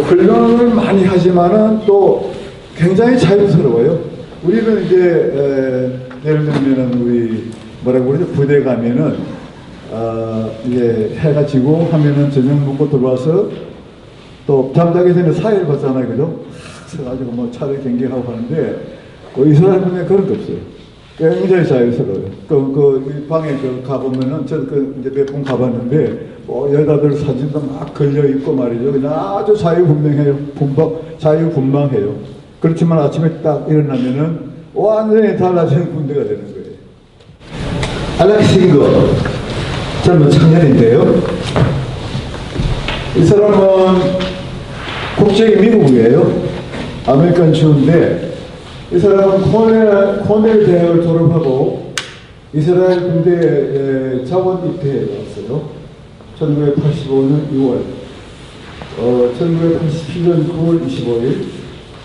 Speaker 1: 훈련을 많이 하지만은 또 굉장히 자유스러워요. 우리는 이제 예를 들면은 우리 뭐라고 그러죠? 부대 가면은 이제 해가 지고 하면은 저녁 먹고 들어와서 또 잠자기 전에 사회를 봤잖아요, 그죠? 그래가지고 뭐 차를 경계하고 하는데 이스라엘 군에 그런 게 없어요. 굉장히 자유스러워요. 그 방에 가보면은 저 이제 몇 번 가봤는데 여자들 사진도 막 걸려 있고 말이죠. 그냥 아주 자유분방해요. 자유분방해요. 그렇지만 아침에 딱 일어나면은 완전히 달라진 군대가 되는 거예요. 알렉싱거 젊은 청년인데요. 이 사람은 국적이 미국이에요. 아메리칸 주인데 이 사람은 코넬 대학을 졸업하고 이스라엘 군대에 자원 입대해 왔어요. 1985년 2월, 1987년 9월 25일,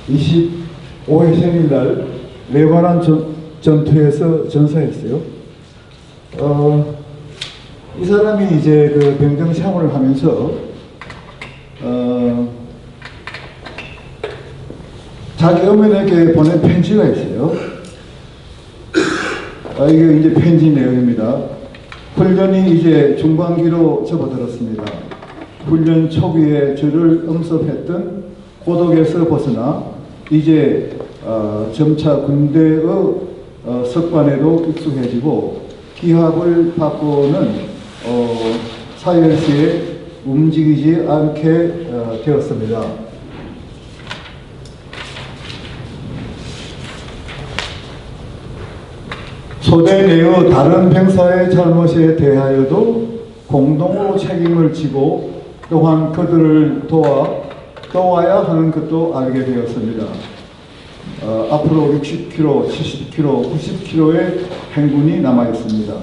Speaker 1: 25회 생일날 레바논 전투에서 전사했어요. 이 사람이 이제 그 병정 생활을 하면서 자기 어머니에게 보낸 편지가 있어요. 이게 이제 편지 내용입니다. 훈련이 이제 중반기로 접어들었습니다. 훈련 초기에 저를 엄습했던 고독에서 벗어나 이제 점차 군대의 습관에도 익숙해지고 기합을 바꾸는 사열시에 움직이지 않게 되었습니다. 소대내의 다른 병사의 잘못에 대하여도 공동으로 책임을 지고 또한 그들을 도와야 하는 것도 알게 되었습니다. 앞으로 60km, 70km, 90km의 행군이 남아있습니다.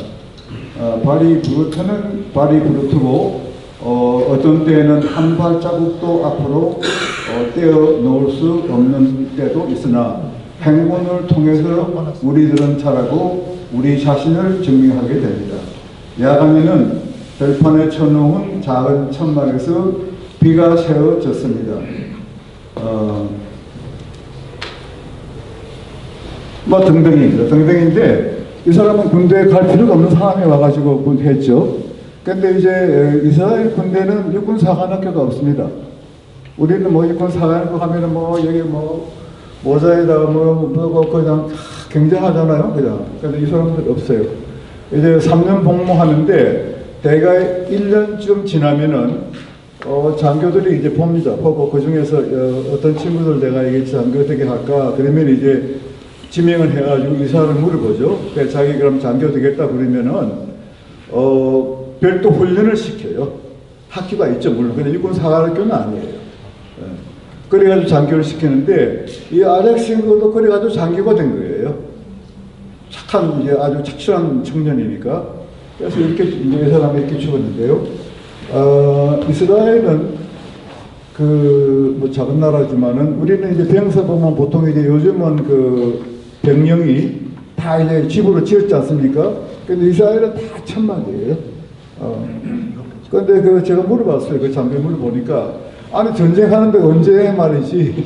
Speaker 1: 발이 부르트고 어떤 때에는 한 발자국도 앞으로 떼어 놓을 수 없는 때도 있으나 행군을 통해서 우리들은 자라고 우리 자신을 증명하게 됩니다. 야간에는 들판에 쳐놓은 작은 천막에서 비가 세워졌습니다. 뭐 등등입니다. 등등인데 이 사람은 군대에 갈 필요가 없는 상황에 와가지고 했죠. 근데 이제 이스라엘 군대는 육군 사관학교가 없습니다. 우리는 뭐 육군 사관학교 가면은 뭐 여기 뭐 모자에다가 뭐 그냥 굉장하잖아요. 그냥. 근데 이 사람들 없어요. 이제 3년 복무하는데 대概 1년쯤 지나면은 장교들이 이제 봅니다. 보고 그 중에서 어떤 친구들 내가 이게 장교 되게 할까? 그러면 이제 지명을 해가지고 의사를 물어보죠. 그래서 자기 그럼 장교 되겠다 그러면은 별도 훈련을 시켜요. 학교가 있죠, 물론. 근데 육군 사관학교는 아니에요. 예. 그래가지고 장교를 시키는데 이 알렉신더도 그래가지고 장교가 된 거예요. 착한 이제 아주 착실한 청년이니까. 그래서 이렇게 이제 이 사람이 이렇게 죽었는데요. 이스라엘은 뭐 작은 나라지만은 우리는 이제 병사 보면 보통 이제 요즘은 그 병령이 다 이제 집으로 지었지 않습니까? 근데 이스라엘은 다 천막이에요. 근데 그 제가 물어봤어요. 그 장교 물어보니까 아니 전쟁하는데 언제 말이지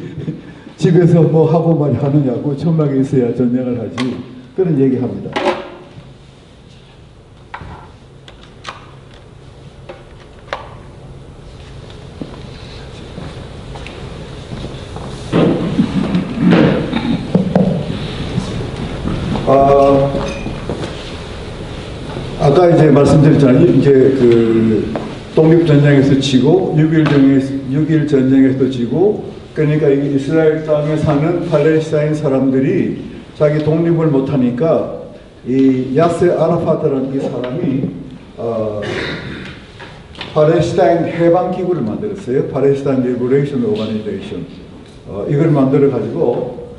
Speaker 1: 집에서 뭐 하고 말이 하느냐고 천막에 있어야 전쟁을 하지 그런 얘기합니다. 아까 이제 말씀드렸잖아요. 이제 그 독립전쟁에서 지고 6.1 전쟁에서도 지고 그러니까 이스라엘 땅에 사는 팔레스타인 사람들이 자기 독립을 못하니까 이 야세 아라파트라는 이 사람이 팔레스타인 해방기구를 만들었어요. 팔레스타인 리버레이션 오가니제이션 이걸 만들어 가지고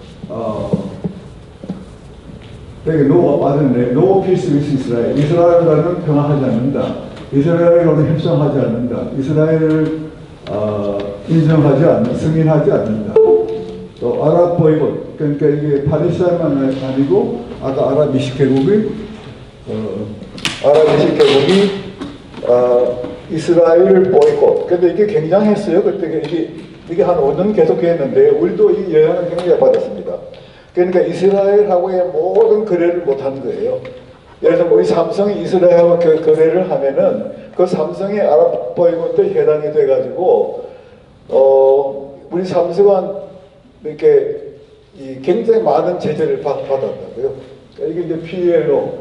Speaker 1: 여기 노가 맞은데 No peace with Israel. 이스라엘과는 평화하지 않는다. 이스라엘과는 협상하지 않는다. 이스라엘을 인정하지 않는다. 승인하지 않는다. 또 아랍 보이콧. 그러니까 이게 팔레스타인만 아니고 아까 아랍이식 계곡이 이스라엘 보이콧. 근데 이게 굉장했어요. 그때 이게 한 5년 계속했는데 우리도 이 영향을 굉장히 받았습니다. 그러니까 이스라엘하고의 모든 거래를 못한 거예요. 예를 들면 우리 삼성이 이스라엘하고 거래를 하면은 그 삼성의 아랍 보이콧도 해당이 돼가지고 우리 삼성은 이렇게 굉장히 많은 제재를 받았다고요. 이게 이제 PLO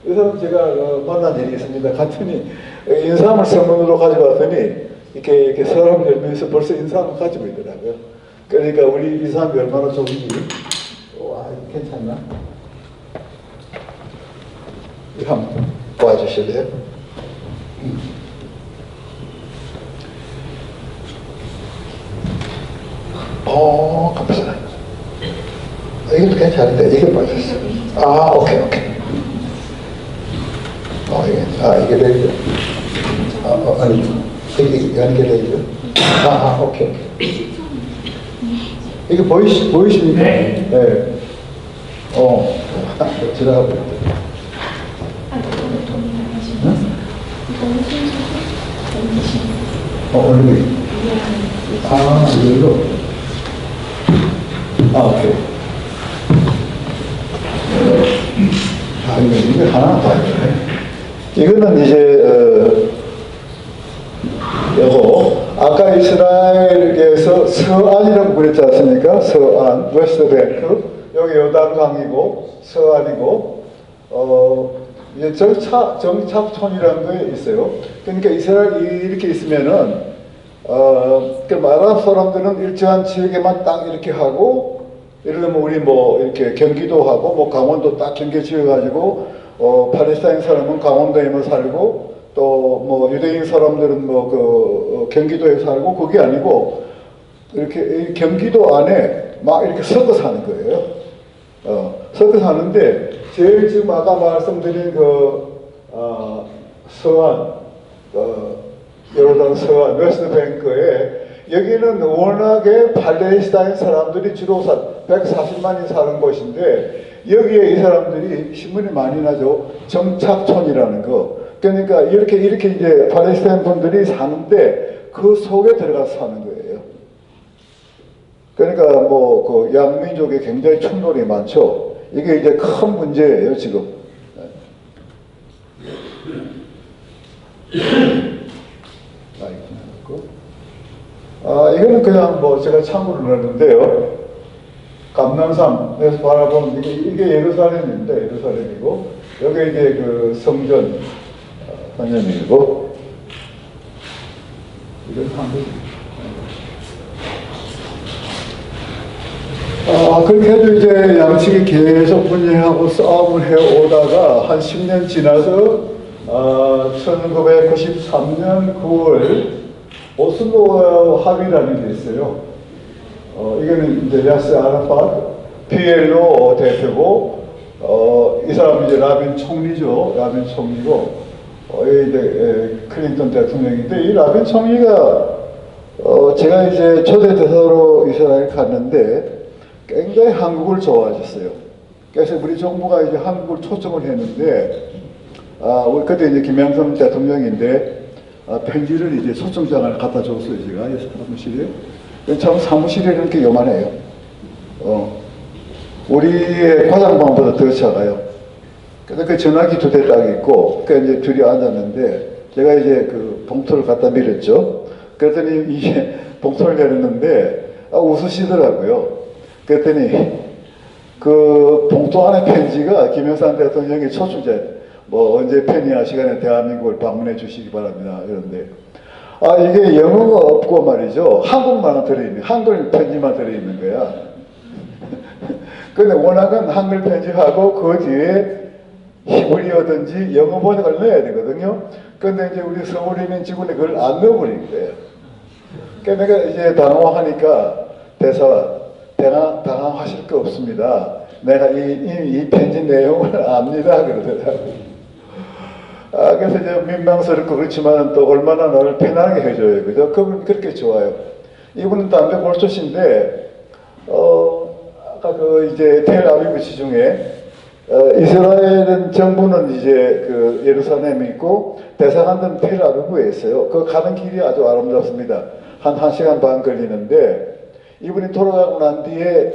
Speaker 1: 이 사람 제가 만난 일이 있습니다. 갔더니 인삼을 선물로 가져왔더니 이렇게 사람 열면서 벌써 인삼을 가지고 있더라고요. 그러니까 우리 이 사람이 얼마나 좋은지. 와, 괜찮나? 이거 한번 도와주실래요? 감사합니다. 이것도 괜찮은데, 이게 빠졌어. 오케이. 이게 레이저. 아니, 이게 레이저. 오케이. 이게 보이십니까? 네. 지나가고 있다. 얼굴이. 이걸로. 오케이. 이게 하나 더 있네. 이거는 이제, 요거, 아까 이스라엘에서 서안이라고 그랬지 않습니까? 서안, 웨스트뱅크. 여기 요단강이고, 서안이고, 이제 정착촌이라는 게 있어요. 그러니까 이스라엘이 이렇게 있으면은, 그 아랍 사람들은 일정한 지역에만 딱 이렇게 하고, 예를 들면 우리 뭐 이렇게 경기도 하고, 뭐 강원도 딱 경계 지어가지고, 팔레스타인 사람은 강원도에만 살고, 또 뭐 유대인 사람들은 뭐 경기도에 살고, 그게 아니고, 이렇게 경기도 안에 막 이렇게 섞어 사는 거예요. 섞어 사는데, 제일 지금 아까 말씀드린 서안, 요르단 서안, 웨스트뱅크에 여기는 워낙에 팔레스타인 사람들이 주로 140만이 사는 곳인데 여기에 이 사람들이 신문이 많이 나죠. 정착촌이라는 거. 그러니까 이렇게 이제 팔레스타인 분들이 사는데 그 속에 들어가서 사는 거예요. 그러니까 뭐 그 양민족에 굉장히 충돌이 많죠. 이게 이제 큰 문제예요, 지금. 이거는 그냥 뭐 제가 참고로 넣었는데요. 감람산에서 바라보는 이게 예루살렘입니다. 예루살렘이고, 여기 이제 그 성전 선녀이고, 이건 한국입니다. 그렇게 해도 이제 양측이 계속 분쟁하고 싸움을 해오다가 한 10년 지나서 1993년 9월 오슬로 합의라는 게 있어요. 이거는 이제 야스 아라팟, PLO 대표고, 이 사람은 이제 라빈 총리죠. 라빈 총리고, 이제 클린턴 대통령인데, 이 라빈 총리가 제가 이제 초대 대사로 이스라엘 갔는데 굉장히 한국을 좋아하셨어요. 그래서 우리 정부가 이제 한국을 초청을 했는데, 우리 그때 이제 김영삼 대통령인데, 편지를 이제 초청장을 갖다 줬어요, 제가. 사무실에. 참 사무실이 이렇게 요만해요. 우리의 과장방보다 더 작아요. 그래서 그 전화기 2대 딱 있고, 그 이제 둘이 앉았는데, 제가 이제 그 봉투를 갖다 밀었죠. 그랬더니 이게 봉투를 내렸는데, 웃으시더라고요. 그랬더니, 그 봉투 안에 편지가 김영삼 대통령이 초청자, 뭐 언제 편의한 시간에 대한민국을 방문해 주시기 바랍니다. 이런데, 이게 영어가 없고 말이죠. 한국말만 들어있는, 한글 편지만 들어있는 거야. 근데 워낙은 한글 편지하고 그 뒤에 히브리어든지 영어 번역을 넣어야 되거든요. 근데 이제 우리 서울에 있는 직원이 그걸 안 넣어버린 거예요. 그러니까 내가 이제 당황하니까 대사, 당황하실 거 없습니다. 내가 이 편지 내용을 압니다. 그러더라고요. 그래서 이제 민망스럽고 그렇지만 또 얼마나 나를 편하게 해줘요. 그죠? 그분 그렇게 좋아요. 이분은 담배 골조신데, 아까 그 이제 텔아비브 시중에, 이스라엘은 정부는 이제 그 예루살렘에 있고, 대사관은 텔아비브에 있어요. 그 가는 길이 아주 아름답습니다. 한 1시간 반 걸리는데, 이분이 돌아가고 난 뒤에,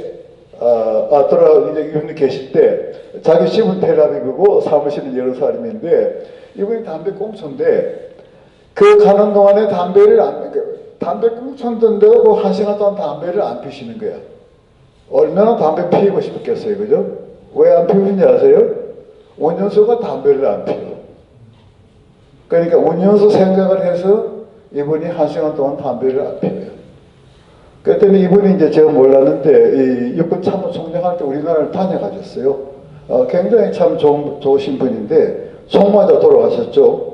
Speaker 1: 이제 이분이 계실 때, 자기 집은 텔아비브고 사무실은 예루살렘인데, 이분이 담배 꽁초인데, 그 가는 동안에 담배 꽁초인데, 그 1시간 동안 담배를 안 피시는 거야. 얼마나 담배 피우고 싶겠어요, 그죠? 왜 안 피우는지 아세요? 운전수가 담배를 안 피워. 그러니까 운전수 생각을 해서 이분이 1시간 동안 담배를 안 피워요. 그랬더니 이분이 이제 제가 몰랐는데, 이 육군 참모총장할 때 우리나라를 다녀가셨어요. 굉장히 참 좋으신 분인데, 총맞아 돌아가셨죠.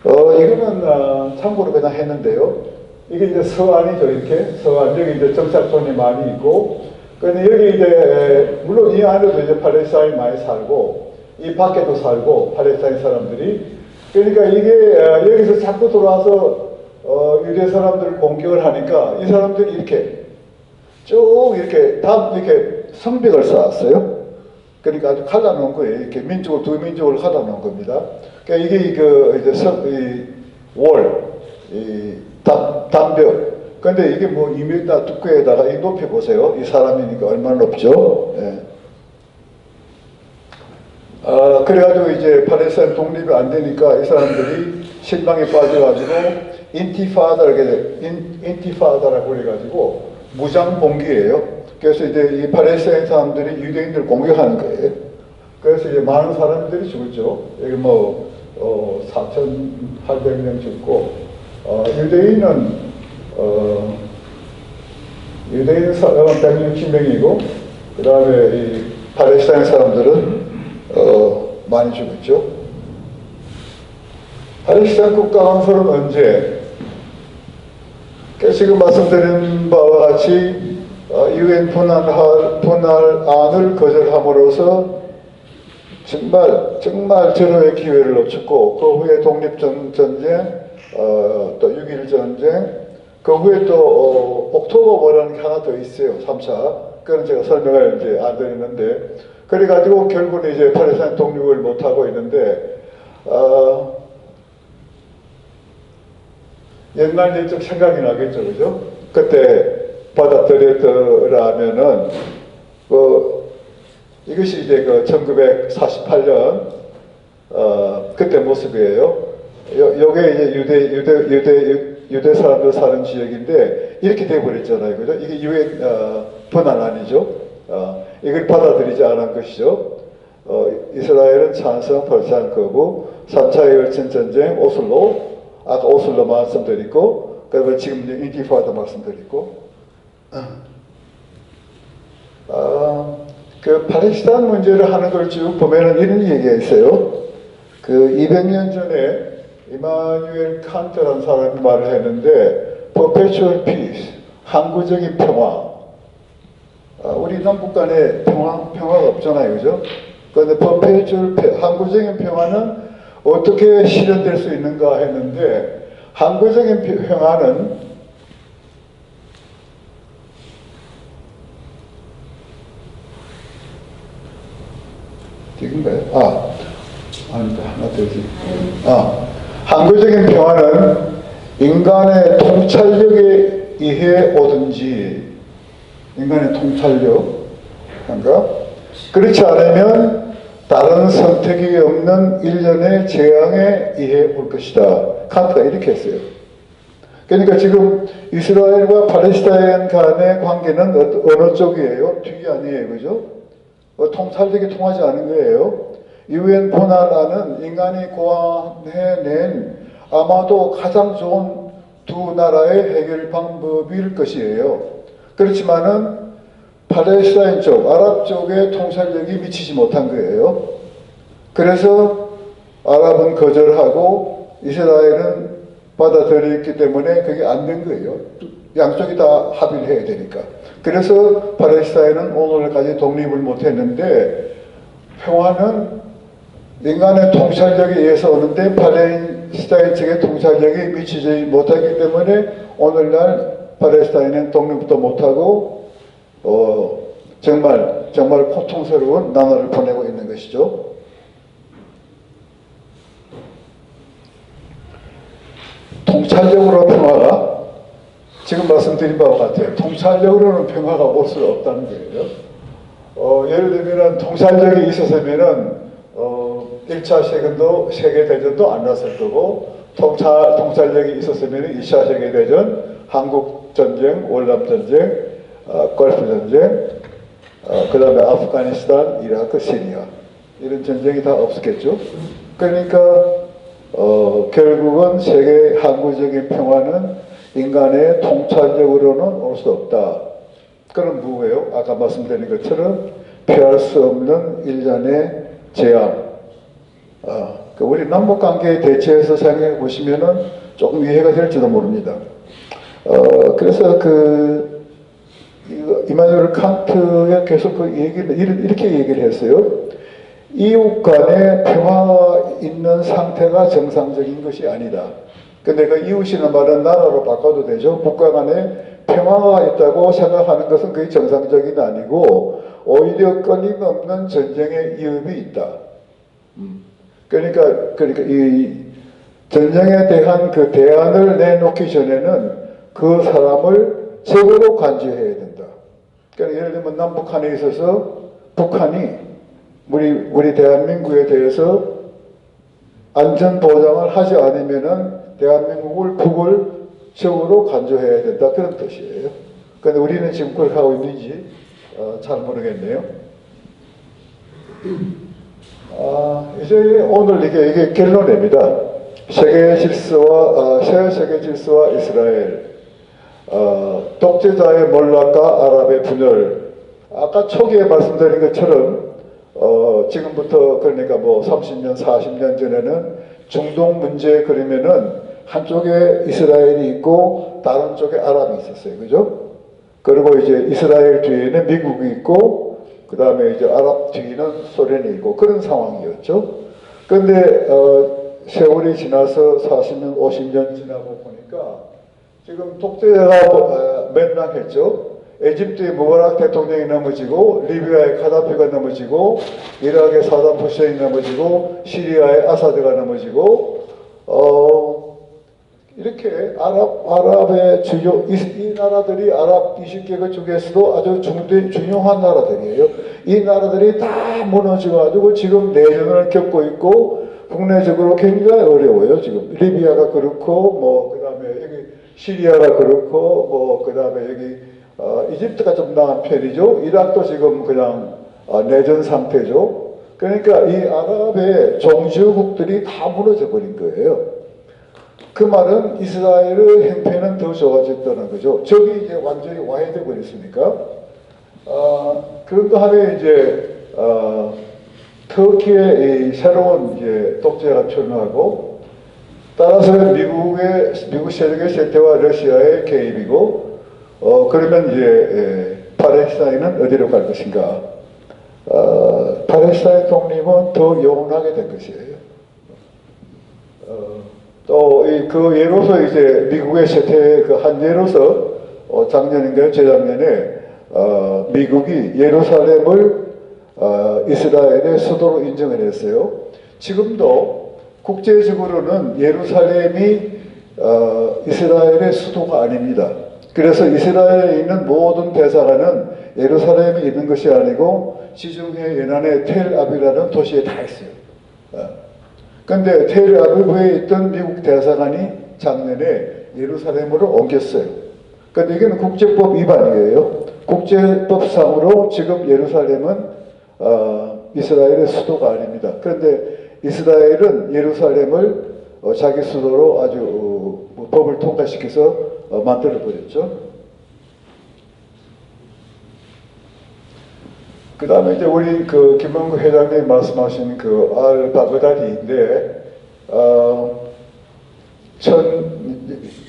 Speaker 1: 이거는 참고로 그냥 했는데요. 이게 이제 서안이죠, 이렇게. 서안, 여기 이제 정착촌이 많이 있고, 근데 여기 이제, 물론 이 안에도 이제 팔레스타인 많이 살고, 이 밖에도 살고, 팔레스타인 사람들이. 그러니까 이게, 여기서 자꾸 들어와서, 유대 사람들을 공격을 하니까, 이 사람들이 이렇게, 쭉 이렇게, 이렇게 성벽을 쌓았어요. 그러니까 아주 갈라놓은 거예요. 이렇게 두 민족을 갈라놓은 겁니다. 그러니까 이게 이제 담벽. 근데 이게 뭐 2m 두께에다가 이 높이 보세요. 이 사람이니까 얼마나 높죠? 예. 그래가지고 이제 팔레스타인 독립이 안 되니까 이 사람들이 실망에 빠져가지고 인티파다라고 그래가지고 무장봉기예요. 그래서 이제 이 팔레스타인 사람들이 유대인들을 공격하는 거예요. 그래서 이제 많은 사람들이 죽었죠. 여기 뭐 4,800명 죽고, 유대인은 160명이고, 그 다음에 이 팔레스타인 사람들은 많이 죽었죠. 팔레스타인 국가 건설은 언제? 지금 말씀드린 바와 같이 유엔 분할안을 거절함으로써 정말 절호의 기회를 놓쳤고, 그 후에 독립전쟁, 또 6.1 전쟁, 그 후에 또 옥토버 워라는 게 하나 더 있어요. 3차. 그건 제가 설명을 이제 안 드리는데, 그래가지고 결국은 이제 팔레스타인 독립을 못하고 있는데, 옛날 옛적 생각이 나겠죠, 그죠? 그때 받아들였더라면은, 이것이 이제 그 1948년, 그때 모습이에요. 요게 이제 유대 사람들 사는 지역인데, 이렇게 돼버렸잖아요, 그죠? 이게 유엔, 번안 아니죠? 이걸 받아들이지 않은 것이죠. 이스라엘은 찬성, 벌창 거부, 3차 열전 전쟁, 오슬로, 아까 오슬로 말씀드리고, 그리고 지금 인티파다 말씀드리고, 그 팔레스타인 문제를 하는 걸 쭉 보면은 이런 얘기가 있어요. 그 200년 전에 이마누엘 칸트라는 사람이 말을 했는데, perpetual peace, 항구적인 평화. 우리 남북 간에 평화가 없잖아요, 그죠? 그런데 perpetual peace, 항구적인 평화는 어떻게 실현될 수 있는가 했는데, 항구적인 평화는 지금가요? 아니다. 하나 더지. 항구적인 평화는 인간의 통찰력에 의해 오든지, 인간의 통찰력, 그러니까 그렇지 않으면 다른 선택이 없는 일련의 재앙에 의해 올 것이다. 칸트가 이렇게 했어요. 그러니까 지금 이스라엘과 팔레스타인 간의 관계는 어느 쪽이에요? 뒤이 아니에요, 그죠? 통찰력이 통하지 않은 거예요. 유엔 번안안은 인간이 고안해낸 아마도 가장 좋은 두 나라의 해결 방법일 것이에요. 그렇지만은 팔레스타인 쪽, 아랍 쪽에 통찰력이 미치지 못한 거예요. 그래서 아랍은 거절하고 이스라엘은 받아들였기 때문에 그게 안 된 거예요. 양쪽이 다 합의를 해야 되니까. 그래서 팔레스타인은 오늘까지 독립을 못했는데, 평화는 인간의 통찰력에 의해서 오는데 팔레스타인 측의 통찰력이 미치지 못하기 때문에 오늘날 팔레스타인은 독립도 못하고 정말 고통스러운 나날을 보내고 있는 것이죠. 통찰력으로 평화가, 지금 말씀드린 바와 같아요. 통찰력으로는 평화가 올 수 없다는 거예요. 예를 들면 통찰력이 있었으면은 1차 세계대전도 안 났을 거고, 통찰력이 있었으면 2차 세계대전, 한국전쟁, 월남전쟁, 걸프전쟁, 그 다음에 아프가니스탄, 이라크, 시리아, 이런 전쟁이 다 없었겠죠. 그러니까 결국은 세계 항구적인 평화는 인간의 통찰력으로는 올 수 없다. 그건 뭐예요? 아까 말씀드린 것처럼 피할 수 없는 일련의 재앙. 우리 남북관계에 대체해서 생각해 보시면은 조금 이해가 될지도 모릅니다. 그래서 이마누엘 칸트가 계속 그 얘기를 이렇게 얘기를 했어요. 이웃 간에 평화가 있는 상태가 정상적인 것이 아니다. 근데 그 이웃이라는 말은 나라로 바꿔도 되죠. 국가 간에 평화가 있다고 생각하는 것은 그게 정상적인 아니고 오히려 끊임없는 전쟁의 위협이 있다. 그러니까 이 전쟁에 대한 그 대안을 내놓기 전에는 그 사람을 적으로 간주해야 된다. 그러니까 예를 들면 남북한에 있어서 북한이 우리 대한민국에 대해서 안전 보장을 하지 않으면은 북을 적으로 간주해야 된다. 그런 뜻이에요. 그런데 우리는 지금 그걸 하고 있는지 잘 모르겠네요. 이제 오늘 이게 결론입니다. 세계 질서와 이스라엘, 독재자의 몰락과 아랍의 분열. 아까 초기에 말씀드린 것처럼 지금부터 그러니까 뭐 30년, 40년 전에는 중동 문제 그러면은 한쪽에 이스라엘이 있고 다른 쪽에 아랍이 있었어요. 그죠? 그리고 이제 이스라엘 뒤에는 미국이 있고 그 다음에 이제 아랍 뒤에는 소련이 있고 그런 상황이었죠. 그런데 세월이 지나서 40년, 50년 지나고 보니까 지금 독재자가 맨락했죠. 에집트의 무바락 대통령이 넘어지고 리비아의 카다피가 넘어지고 이라크의 사담 후세인이 넘어지고 시리아의 아사드가 넘어지고 이렇게 아랍의 주요, 이 나라들이 아랍 20개국 중에서도 아주 중요한 나라들이에요. 이 나라들이 다 무너져가지고 지금 내전을 겪고 있고, 국내적으로 굉장히 어려워요, 지금. 리비아가 그렇고, 그 다음에 여기 시리아가 그렇고, 그 다음에 여기, 이집트가 좀 나은 편이죠. 이락도 지금 그냥 내전 상태죠. 그러니까 이 아랍의 종주국들이 다 무너져 버린 거예요. 그 말은 이스라엘의 형편은 더 좋아졌다는 거죠. 적이 이제 완전히 와해돼 버렸으니까. 그런가 하면 이제, 터키의 이 새로운 이제 독재가 출현하고, 따라서 미국 세력의 쇠퇴와 러시아의 개입이고, 그러면 이제, 팔레스타인은 어디로 갈 것인가? 팔레스타인 독립은 더 영원하게 될 것이에요. 또, 그 예로서 이제 미국의 쇠퇴의 그 한 예로서, 작년인가요? 재작년에, 미국이 예루살렘을, 이스라엘의 수도로 인정을 했어요. 지금도 국제적으로는 예루살렘이, 이스라엘의 수도가 아닙니다. 그래서 이스라엘에 있는 모든 대사관은 예루살렘에 있는 것이 아니고, 지중해 연안의 텔아비브라는 도시에 다 있어요. 근데 텔아비브에 있던 미국 대사관이 작년에 예루살렘으로 옮겼어요. 근데 이건 국제법 위반이에요. 국제법상으로 지금 예루살렘은 이스라엘의 수도가 아닙니다. 그런데 이스라엘은 예루살렘을 자기 수도로 아주 법을 통과시켜서 만들어버렸죠. 그 다음에 이제 우리 그 김만구 회장님 말씀하신 그 알-바그다디인데,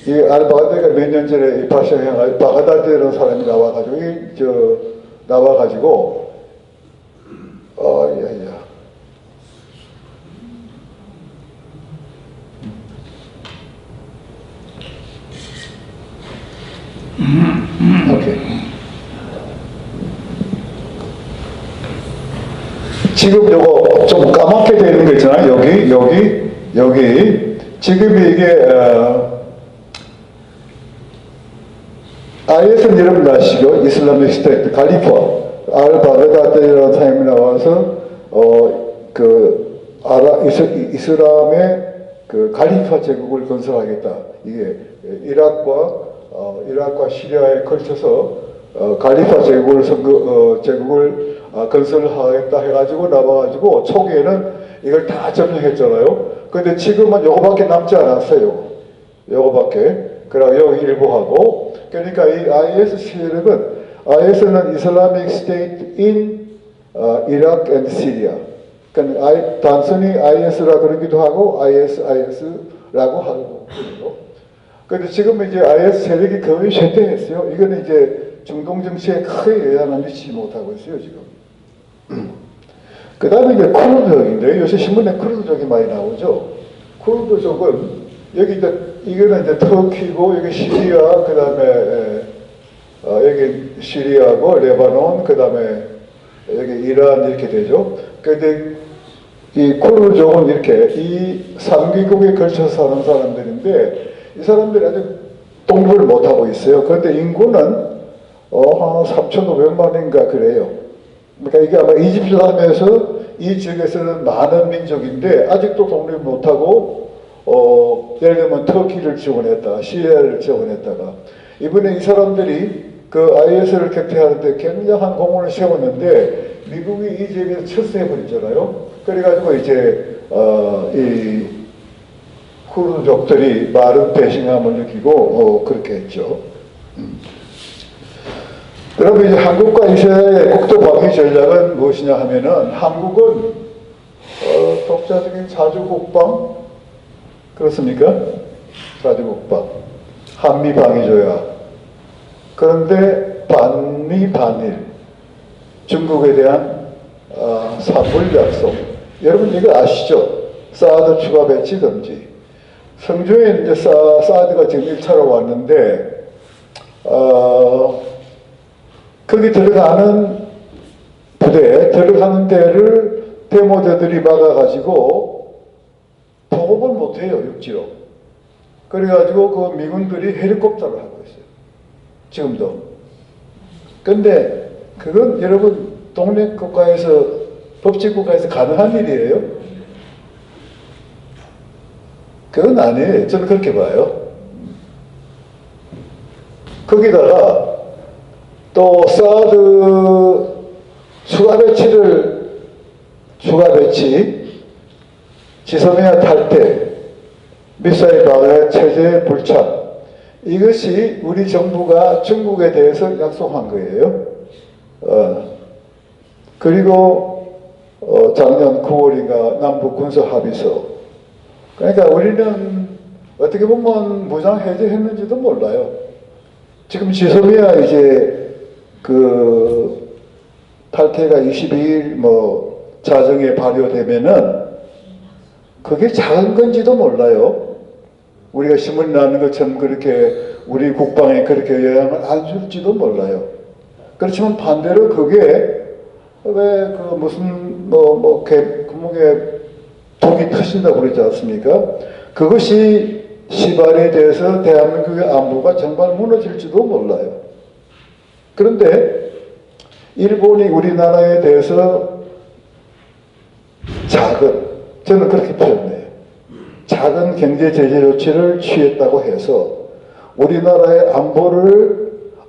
Speaker 1: 이 알-바그다디가 몇 년 전에 이 파샤형 알-바그다디라는 사람이 나와가지고, 오케이. 지금 요거 좀 까맣게 되는 거 있잖아요. 여기. 지금 이게, IS는 여러분 아시죠? 이슬라믹 스테이트, 갈리파. 알-바그다디라는 사람이 나와서, 이슬람의 그 갈리파 제국을 건설하겠다. 이게 이락과 시리아에 걸쳐서, 갈리파 제국을 건설하겠다 해가지고 나와가지고 초기에는 이걸 다 점령했잖아요. 근데 지금은 요거밖에 남지 않았어요. 요거밖에. 그리고 여기 일부 하고. 그러니까 이 IS 세력은, IS는 이슬라믹 스테이트 in 이라크 and 시리아. 그러니까 단순히 IS라 그러기도 하고 IS라고 하고. 근데 지금 이제 IS 세력이 거의 쇠퇴했어요. 이거는 이제 중동 정치에 크게 영향을 미치지 못하고 있어요, 지금. 그 다음에 이제 쿠르드족인데, 요새 신문에 쿠르드족이 많이 나오죠. 쿠르드족은, 이거는 이제 터키고, 여기 시리아, 그 다음에, 여기 시리아고, 레바논, 그 다음에, 여기 이란 이렇게 되죠. 근데, 이 쿠르드족은 이렇게, 이 3개국에 걸쳐서 사는 사람들인데, 이 사람들이 아직 독립을 못하고 있어요. 그런데 인구는, 한 3,500만인가 그래요. 그러니까 이게 아마 이집트 하면서 이 지역에서는 많은 민족인데 아직도 독립 못하고 예를 들면 터키를 지원했다, 시리아를 지원했다가 이번에 이 사람들이 그 IS를 격퇴하는데 굉장한 공헌을 세웠는데 미국이 이 지역에서 철수해버렸잖아요. 그래가지고 이제 이 쿠르드족들이 많은 배신감을 느끼고 그렇게 했죠. 그러면 이제 한국과 이스라엘의 국도 방위 전략은 무엇이냐 하면은 한국은 독자적인 자주국방 그렇습니까? 자주국방 한미 방위 조약. 그런데 반미 반일 중국에 대한 산물 약속. 여러분 이거 아시죠? 사드 추가 배치 금지. 성주에 이제 사드가 지금 1차로 왔는데 거기 들어가는 데를 데모자들이 막아가지고 보급을 못해요, 육지로. 그래가지고 그 미군들이 헬리콥터를 하고 있어요. 지금도. 근데 그건 여러분 독립 국가에서, 법치 국가에서 가능한 일이에요? 그건 아니에요. 저는 그렇게 봐요. 거기다가 또 사드 추가 배치, 지소미아 탈퇴, 미사일 방어 체제 불참, 이것이 우리 정부가 중국에 대해서 약속한 거예요. 그리고 작년 9월인가 남북 군사 합의서. 그러니까 우리는 어떻게 보면 무장 해제했는지도 몰라요. 지금 지소미아 이제 그 탈퇴가 22일 뭐 자정에 발효되면은 그게 작은 건지도 몰라요. 우리가 신문 나는 것처럼 그렇게 우리 국방에 그렇게 영향을 안 줄지도 몰라요. 그렇지만 반대로 그게 왜 그 무슨 구멍에 독이 터진다고 그러지 않습니까? 그것이 시발에 대해서 대한민국의 안보가 정말 무너질지도 몰라요. 그런데 일본이 우리나라에 대해서 저는 그렇게 표현해요. 작은 경제 제재 조치를 취했다고 해서 우리나라의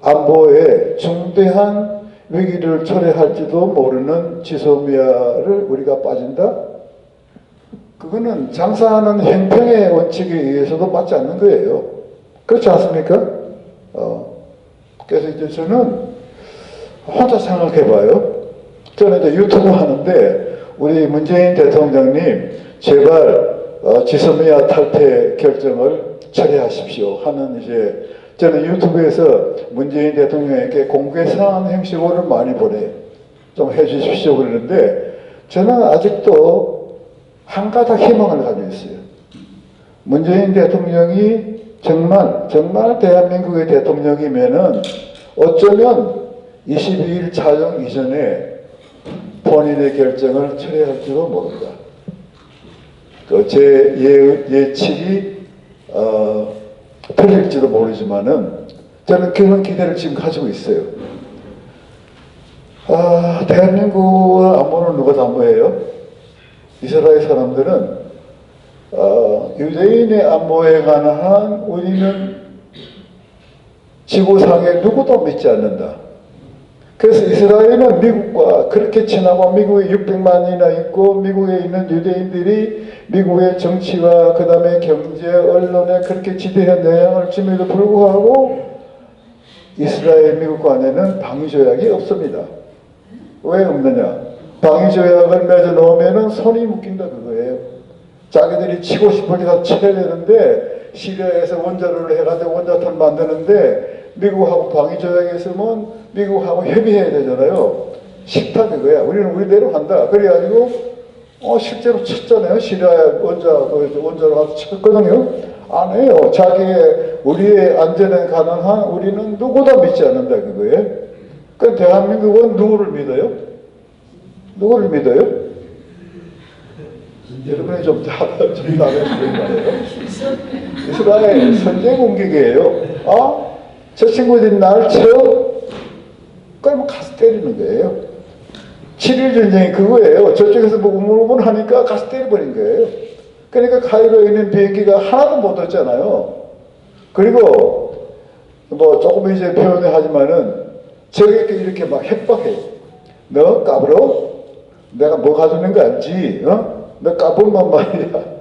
Speaker 1: 안보에 중대한 위기를 초래할지도 모르는 지소미아를 우리가 빠진다? 그거는 장사하는 행평의 원칙에 의해서도 맞지 않는 거예요. 그렇지 않습니까? 그래서 이제 저는 혼자 생각해봐요. 저는 이제 유튜브 하는데 우리 문재인 대통령님 제발 지소미아 탈퇴 결정을 처리하십시오 하는 이제 저는 유튜브에서 문재인 대통령에게 공개상한 행시고를 많이 보내요. 좀 해주십시오 그러는데 저는 아직도 한 가닥 희망을 가지고 있어요. 문재인 대통령이 정말 대한민국의 대통령이면은 어쩌면 22일 자정 이전에 본인의 결정을 처리할지도 모른다. 제 예측이 틀릴지도 모르지만은 저는 그런 기대를 지금 가지고 있어요. 대한민국 안보는 누가 담보해요? 이스라엘 사람들은 유대인의 안보에 관한 우리는 지구상에 누구도 믿지 않는다. 그래서 이스라엘은 미국과 그렇게 친하고 미국에 600만이나 있고 미국에 있는 유대인들이 미국의 정치와 그 다음에 경제, 언론에 그렇게 지대한 영향을 줌에도 불구하고 이스라엘, 미국 간에는 방위조약이 없습니다. 왜 없느냐? 방위조약을 맺어 놓으면 손이 묶인다 그거예요. 자기들이 치고 싶을 때 다 쳐야 되는데 시리아에서 원자로를 해가지고 원자탄 만드는데 미국하고 방위조약에 있으면 미국하고 협의해야 되잖아요. 싫다 그거야. 우리는 우리대로 한다. 그래가지고 실제로 쳤잖아요. 시리아에 원자로 가서 쳤거든요. 안 해요. 우리의 안전에 가능한 우리는 누구도 믿지 않는다 그거예요. 그 대한민국은 누구를 믿어요? 누구를 믿어요? 여러분이 좀 나눠주는 말이에요. 이스라엘 선제 공격이에요. 저 친구들이 나를 쳐? 그러면 가서 때리는 거예요. 7일 전쟁이 그거예요. 저쪽에서 뭐 우물우물 하니까 가서 때려버린 거예요. 그러니까 카이로에 있는 비행기가 하나도 못 왔잖아요. 그리고 뭐 조금 이제 표현을 하지만은 저에게 이렇게 막 협박해요. 너 까불어? 내가 뭐 가져오는 거 알지? 너 까불면 말이야.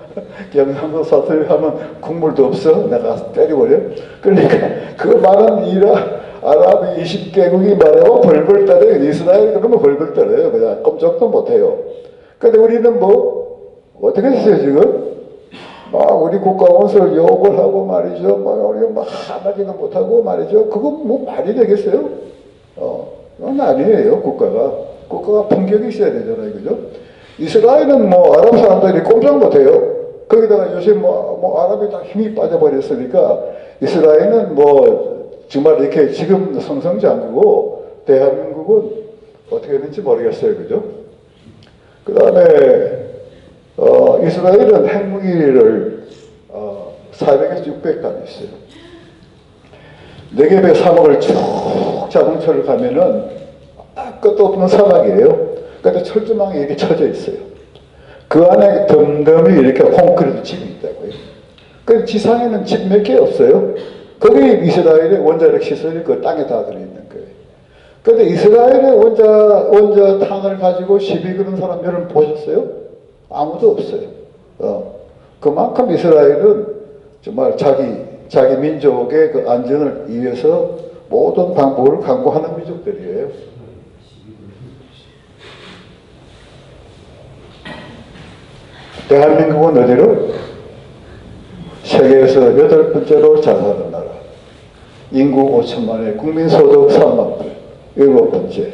Speaker 1: 경상도 사투리 하면 국물도 없어. 내가 가서 때려버려. 그러니까 그거 말은 아랍 20개국이 말하고 벌벌 떨어요. 이스라엘 그러면 벌벌 떨어요. 그냥 꼼짝도 못해요. 근데 우리는 어떻게 했어요 지금? 우리 국가원수를 욕을 하고 말이죠. 우리가 하나지도 못하고 말이죠. 그거 뭐 말이 되겠어요? 그건 아니에요. 국가가 품격이 있어야 되잖아요. 그죠? 이스라엘은 아랍 사람들이 꼼짝 못해요. 거기다가 요새 아랍이 다 힘이 빠져버렸으니까 이스라엘은 정말 이렇게 지금 성성장구고 대한민국은 어떻게 되는지 모르겠어요. 그죠? 그 다음에 이스라엘은 핵무기를 400에서 600까지 있어요. 네겝의 사막을 쭉 자동차를 가면은 끝도 없는 사막이에요. 근데 철조망이 이렇게 쳐져 있어요. 그 안에 덤덤이 이렇게 콘크리트 집이 있다고요. 그 지상에는 집 몇 개 없어요. 거기 이스라엘의 원자력 시설이 그 땅에 다 들어있는 거예요. 근데 이스라엘의 원자탕을 가지고 시비 거는 사람 여러분 보셨어요? 아무도 없어요. 그만큼 이스라엘은 정말 자기 민족의 그 안전을 위해서 모든 방법을 강구하는 민족들이에요. 대한민국은 어디로? 세계에서 8번째로 잘하는 나라. 인구 5천만에 국민소득 3만 불. 7번째.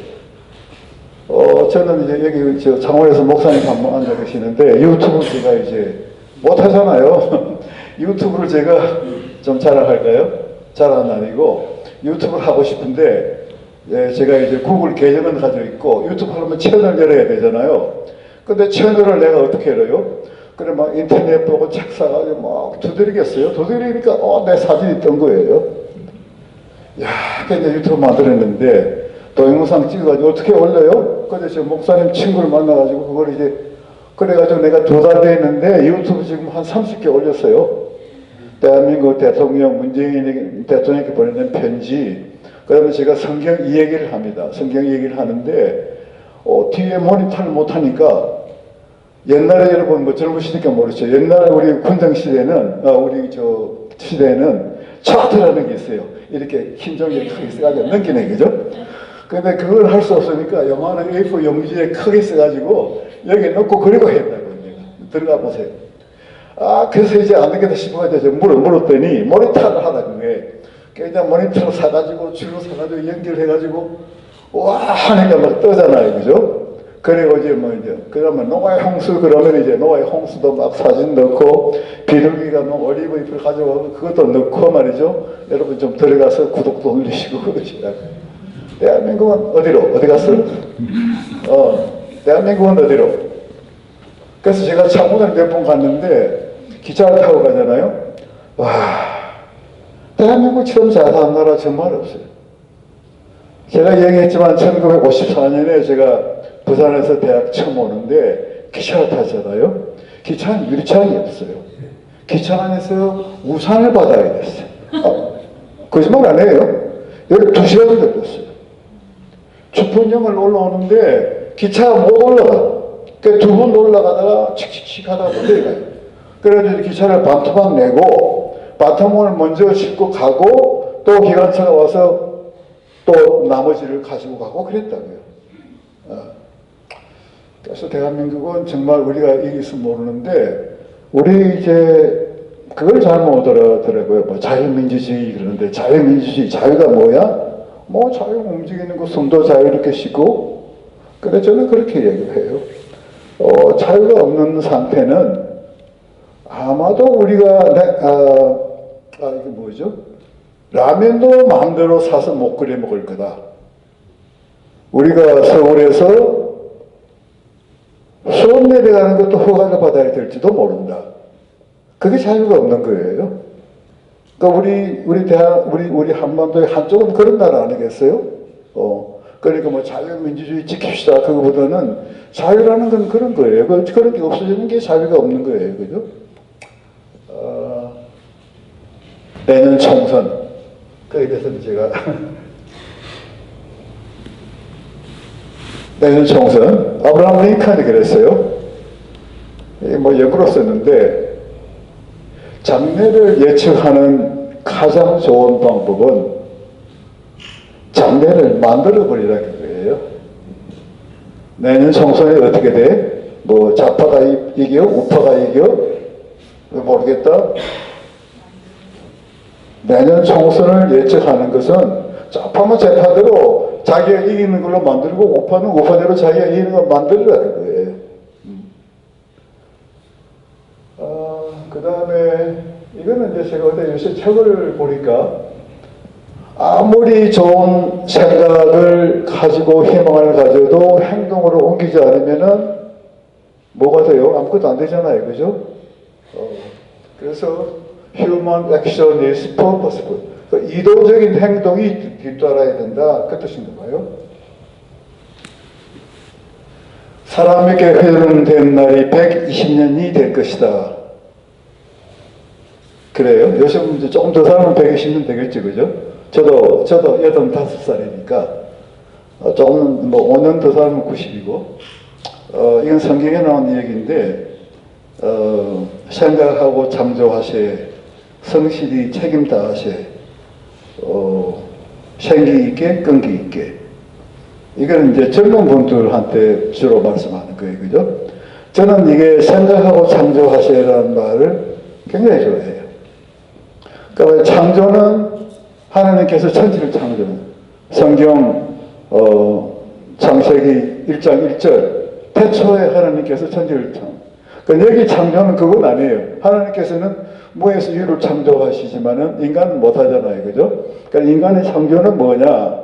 Speaker 1: 저는 이제 여기 창원에서 목사님 한 분 앉아 계시는데 유튜브 제가 이제 못하잖아요. 유튜브를 제가 좀 자랑할까요? 자랑은 아니고 유튜브를 하고 싶은데 제가 이제 구글 계정은 가지고 있고 유튜브 하려면 채널을 열어야 되잖아요. 근데 채널을 내가 어떻게 열어요? 그래 막 인터넷 보고 책 사가지고 막 두드리겠어요. 두드리니까 내 사진이 뜬 거예요. 야, 근데 유튜브 만들었는데 동영상 찍어가지고 어떻게 올려요? 근데 저 목사님 친구를 만나가지고 그걸 이제 그래가지고 내가 2달 됐는데 유튜브 지금 한 30개 올렸어요. 대한민국 대통령 문재인 대통령께 보내는 편지. 그다음에 제가 성경 이야기를 합니다. 성경 얘기를 하는데 뒤에 모니터를 못하니까 옛날에 여러분 뭐 젊으시니까 모르죠. 옛날에 우리 군정 시대는 우리 시대에는 차트라는 게 있어요. 이렇게 힘정이 크게 써가지고 넘기네, 그죠? 근데 그걸 할 수 없으니까 요만한 A4 용지에 크게 써가지고 여기 넣고 그리고 했다고. 들어가 보세요. 그래서 이제 안 되겠다 싶어가지고 물었더니 모니터를 하다 그게. 그래서 모니터를 사가지고 줄을 사가지고 연결해가지고 와 하니까 막 뜨잖아요, 그죠? 그리고 이제 그러면 노아의 홍수 그러면 이제 노아의 홍수도 막 사진 넣고 비둘기가 뭐 올리브 잎을 가져가고 그것도 넣고 말이죠. 여러분 좀 들어가서 구독도 누르시고 그러시라고요. 대한민국은 어디로? 어디 갔어? 대한민국은 어디로? 그래서 제가 창원을 몇 번 갔는데 기차를 타고 가잖아요. 와, 대한민국처럼 잘하는 나라 정말 없어요. 제가 얘기했지만 1954년에 제가 부산에서 대학 처음 오는데 기차를 탔잖아요. 기차는 유리창이 없어요. 기차 안에서 우산을 받아야 됐어요. 거짓말 안 해요. 12시간이 걸렸어요. 주문역을 올라오는데 기차가 못 올라가. 그러니까 2번 올라가다가 칙칙칙 하다가 못 내려가요. 그래서 기차를 반토막 내고 바텀을 먼저 싣고 가고 또 기관차가 와서 또 나머지를 가지고 가고 그랬다고요. 그래서 대한민국은 정말 우리가 이기서 모르는데 우리 이제 그걸 잘 못 알아더라고요. 뭐 자유민주주의 그러는데 자유민주주의 자유가 뭐야? 뭐 자유 움직이는 거 숨도 자유롭게 쉬고. 그래 저는 그렇게 얘기를 해요. 자유가 없는 상태는 아마도 우리가 이게 뭐죠? 라면도 마음대로 사서 못 끓여 먹을 거다. 우리가 서울에서 수업 내려가는 것도 허가를 받아야 될지도 모른다. 그게 자유가 없는 거예요. 그러니까 우리 한반도의 한쪽은 그런 나라 아니겠어요? 그러니까 뭐 자유민주주의 지킵시다. 그거보다는 자유라는 건 그런 거예요. 그런 게 없어지는 게 자유가 없는 거예요. 그죠? 내년 총선. 거기에 대해서는 제가 내년 총선 아브라함 링컨이 그랬어요. 뭐 역으로 썼는데 장래를 예측하는 가장 좋은 방법은 장래를 만들어버리라는 거예요. 내년 총선이 어떻게 돼? 뭐 좌파가 이겨? 우파가 이겨? 모르겠다. 내년 총선을 예측하는 것은 좌파는 좌파대로 자기가 이기는 걸로 만들고 우파는 우파대로 자기가 이기는 걸 만들라는 거예요. 그 다음에 이거는 이제 제가 어제 요새 책을 보니까 아무리 좋은 생각을 가지고 희망을 가져도 행동으로 옮기지 않으면은 뭐가 돼요? 아무것도 안 되잖아요. 그죠? 그래서 Human action is purposeful. 이도적인 행동이 뒤따라야 된다. 그 뜻인 건가요? 사람에게 회복된 날이 120년이 될 것이다. 그래요? 요즘 이제 조금 더 살면 120년 되겠죠, 그죠? 저도 85살이니까, 조금 뭐 5년 더 살면 90이고, 이건 성경에 나온 얘기인데, 생각하고 창조하세, 성실히 책임 다하세, 생기 있게, 끈기 있게. 이거는 이제 젊은 분들한테 주로 말씀하는 거예요, 그죠? 저는 이게 생각하고 창조하세라는 말을 굉장히 좋아해요. 그러니까 창조는 하나님께서 천지를 창조해요. 성경 창세기 1장 1절 태초에 하나님께서 천지를 창조. 그러니까 여기 창조는 그건 아니에요. 하나님께서는 무에서 유를 창조하시지만은 인간은 못하잖아요, 그죠? 그러니까 인간의 창조는 뭐냐?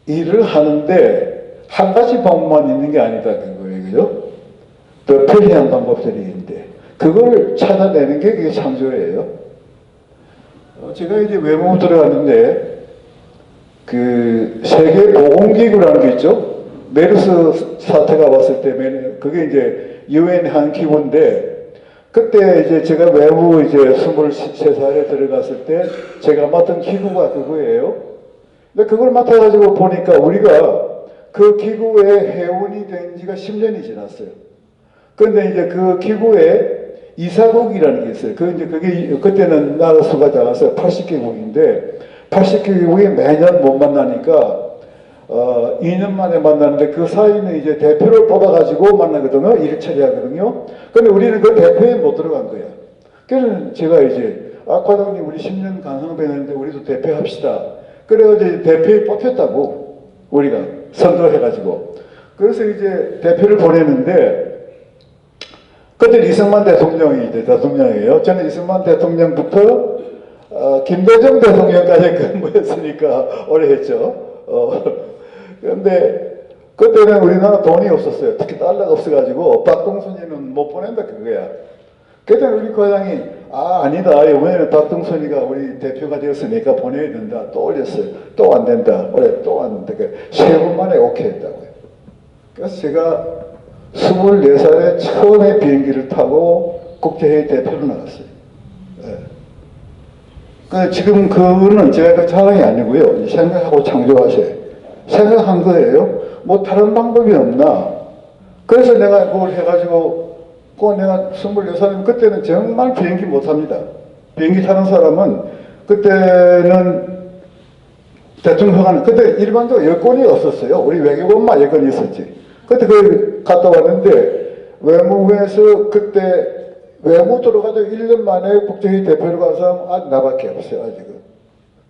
Speaker 1: 일을 하는데 한 가지 방법만 있는 게 아니다, 그거예요, 그죠? 더 편리한 방법들이 있는데 그걸 찾아내는 게 그게 창조예요. 제가 이제 외국 들어갔는데 그 세계 보건기구라는 게 있죠. 메르스 사태가 왔을 때 그게 이제 유엔 한 기구인데 그때 이제 제가 외부 이제 23살에 들어갔을 때 제가 맡은 기구가 그거예요. 근데 그걸 맡아가지고 보니까 우리가 그 기구의 회원이 된 지가 10년이 지났어요. 그런데 이제 그 기구에 이사국이라는 게 있어요. 그게 그때는 나라 수가 작았어요. 80개국인데 80개국이 매년 못 만나니까 2년 만에 만나는데 그 사이는 이제 대표를 뽑아가지고 만나거든요. 일 처리하거든요. 근데 우리는 그 대표에 못 들어간 거야. 그래서 제가 이제 과장님 우리 10년 간성배는데 우리도 대표합시다. 그래가지고 대표에 뽑혔다고 우리가 선도해가지고. 그래서 이제 대표를 보내는데 그때 이승만 대통령이 이제 대통령이에요. 저는 이승만 대통령부터 김대중 대통령까지 근무했으니까 오래 했죠. 그런데 그때는 우리나라 돈이 없었어요. 특히 달러가 없어가지고 박동순이는 못 보낸다 그거야. 그때는 우리 과장이 아니다. 이번에는 박동순이가 우리 대표가 되었으니까 보내야 된다. 또 올렸어요. 또 안 된다. 올해 또 안 된다. 세 번 만에 오케이 했다고요. 그래서 제가 24살에 처음에 비행기를 타고 국제회의 대표로 나갔어요. 네. 지금 그거는 제가 그 자랑이 아니고요. 생각하고 창조하세요. 생각한 거예요. 뭐 다른 방법이 없나. 그래서 내가 그걸 해가지고 내가 24살이면 그때는 정말 비행기 못합니다. 비행기 타는 사람은 그때는 대통령 그때 일반적으로 여권이 없었어요. 우리 외교관만 여권이 있었지. 그때 그 갔다 왔는데 외무부에서 그때 외무 들어가서 1년 만에 국제회의 대표로 간 사람 나밖에 없어요. 아직은.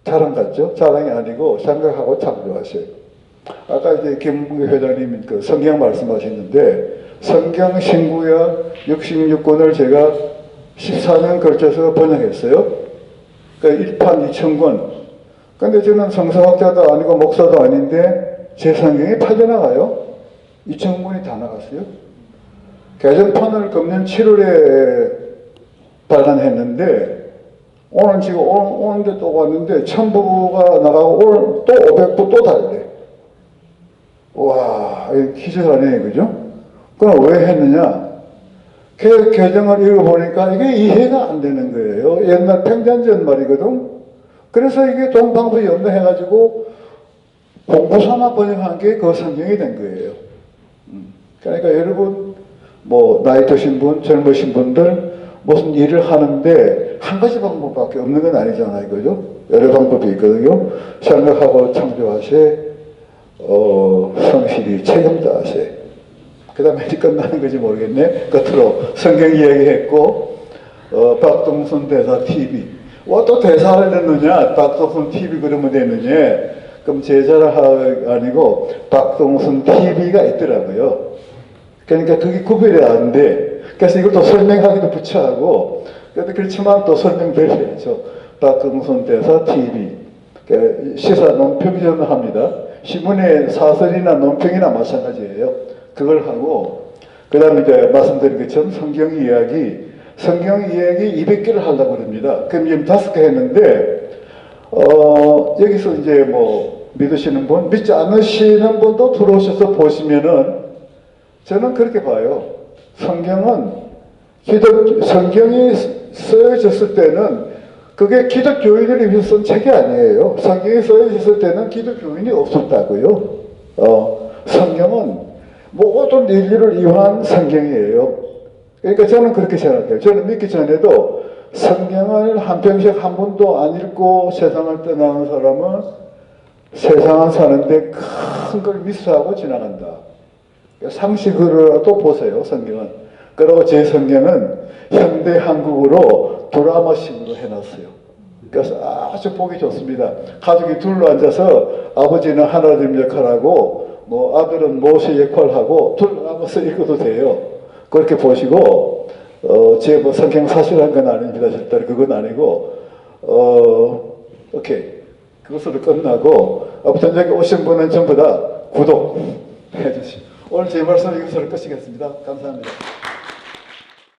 Speaker 1: 자랑 같죠? 자랑이 아니고 생각하고 창조하세요. 아까 이제 김문규 회장님 그 성경 말씀하셨는데 성경 신구약 66권을 제가 14년 걸쳐서 번역했어요. 그러니까 1판 2,000권. 근데 저는 성서학자도 아니고 목사도 아닌데 제 성경이 팔려나가요. 2,000권이 다 나갔어요. 개정판을 금년 7월에 발간했는데 오늘 지금 오는데 또 왔는데 1,000부가 나가고 오늘 또 500부 또 달래. 와, 기적 아니에요, 그죠? 그럼 왜 했느냐? 그 개정을 읽어보니까 이게 이해가 안 되는 거예요. 옛날 팽전전 말이거든. 그래서 이게 돈 방법이 없나 해가지고 공부 삼아 번역한 게 그 성경이 된 거예요. 그러니까 여러분, 뭐 나이 드신 분, 젊으신 분들 무슨 일을 하는데 한 가지 방법밖에 없는 건 아니잖아요, 그죠? 여러 방법이 있거든요. 생각하고 창조하세, 성실히 책임다하세. 그 다음에 끝나는 건지 모르겠네. 끝으로 성경 이야기했고, 박동순 대사 TV. 또 대사를 넣느냐? 박동순 TV 그러면 되느냐? 그럼 제 자랑 아니고 박동순 TV가 있더라고요. 그러니까 그게 구별이 안 돼. 그래서 이것도 설명하기도 부처하고, 그렇지만 또 설명드려야죠. 박동순 대사 TV. 시사 논평전을 합니다. 신문의 사설이나 논평이나 마찬가지예요. 그걸 하고, 그 다음에 이제 말씀드린 것처럼 성경 이야기, 성경 이야기 200개를 하려고 합니다. 그럼 지금 5개 했는데, 여기서 이제 뭐, 믿으시는 분, 믿지 않으시는 분도 들어오셔서 보시면은, 저는 그렇게 봐요. 성경은, 성경이 쓰여졌을 때는, 그게 기독교인들이 위해서 쓴 책이 아니에요. 성경이 쓰여졌을 때는 기독교인이 없었다고요. 성경은 모든 인류를 위한 성경이에요. 그러니까 저는 그렇게 생각해요. 저는 믿기 전에도 성경을 한평씩 한 번도 안 읽고 세상을 떠나는 사람은 세상을 사는데 큰 걸 미스하고 지나간다. 상식으로라도 보세요, 성경은. 그리고 제 성경은 현대 한국어로 드라마식으로 해놨어요. 그래서 아주 보기 좋습니다. 가족이 둘로 앉아서 아버지는 하나님 역할하고 뭐 아들은 모세 역할하고 둘로 나눠서 읽어도 돼요. 그렇게 보시고 제 뭐 성경 사실한 건 아닙니다. 절대로 그건 아니고 오케이 그것으로 끝나고 아무튼 여기 오신 분은 전부 다 구독해 주시고 오늘 제 말씀 이것으로 끝이겠습니다. 감사합니다.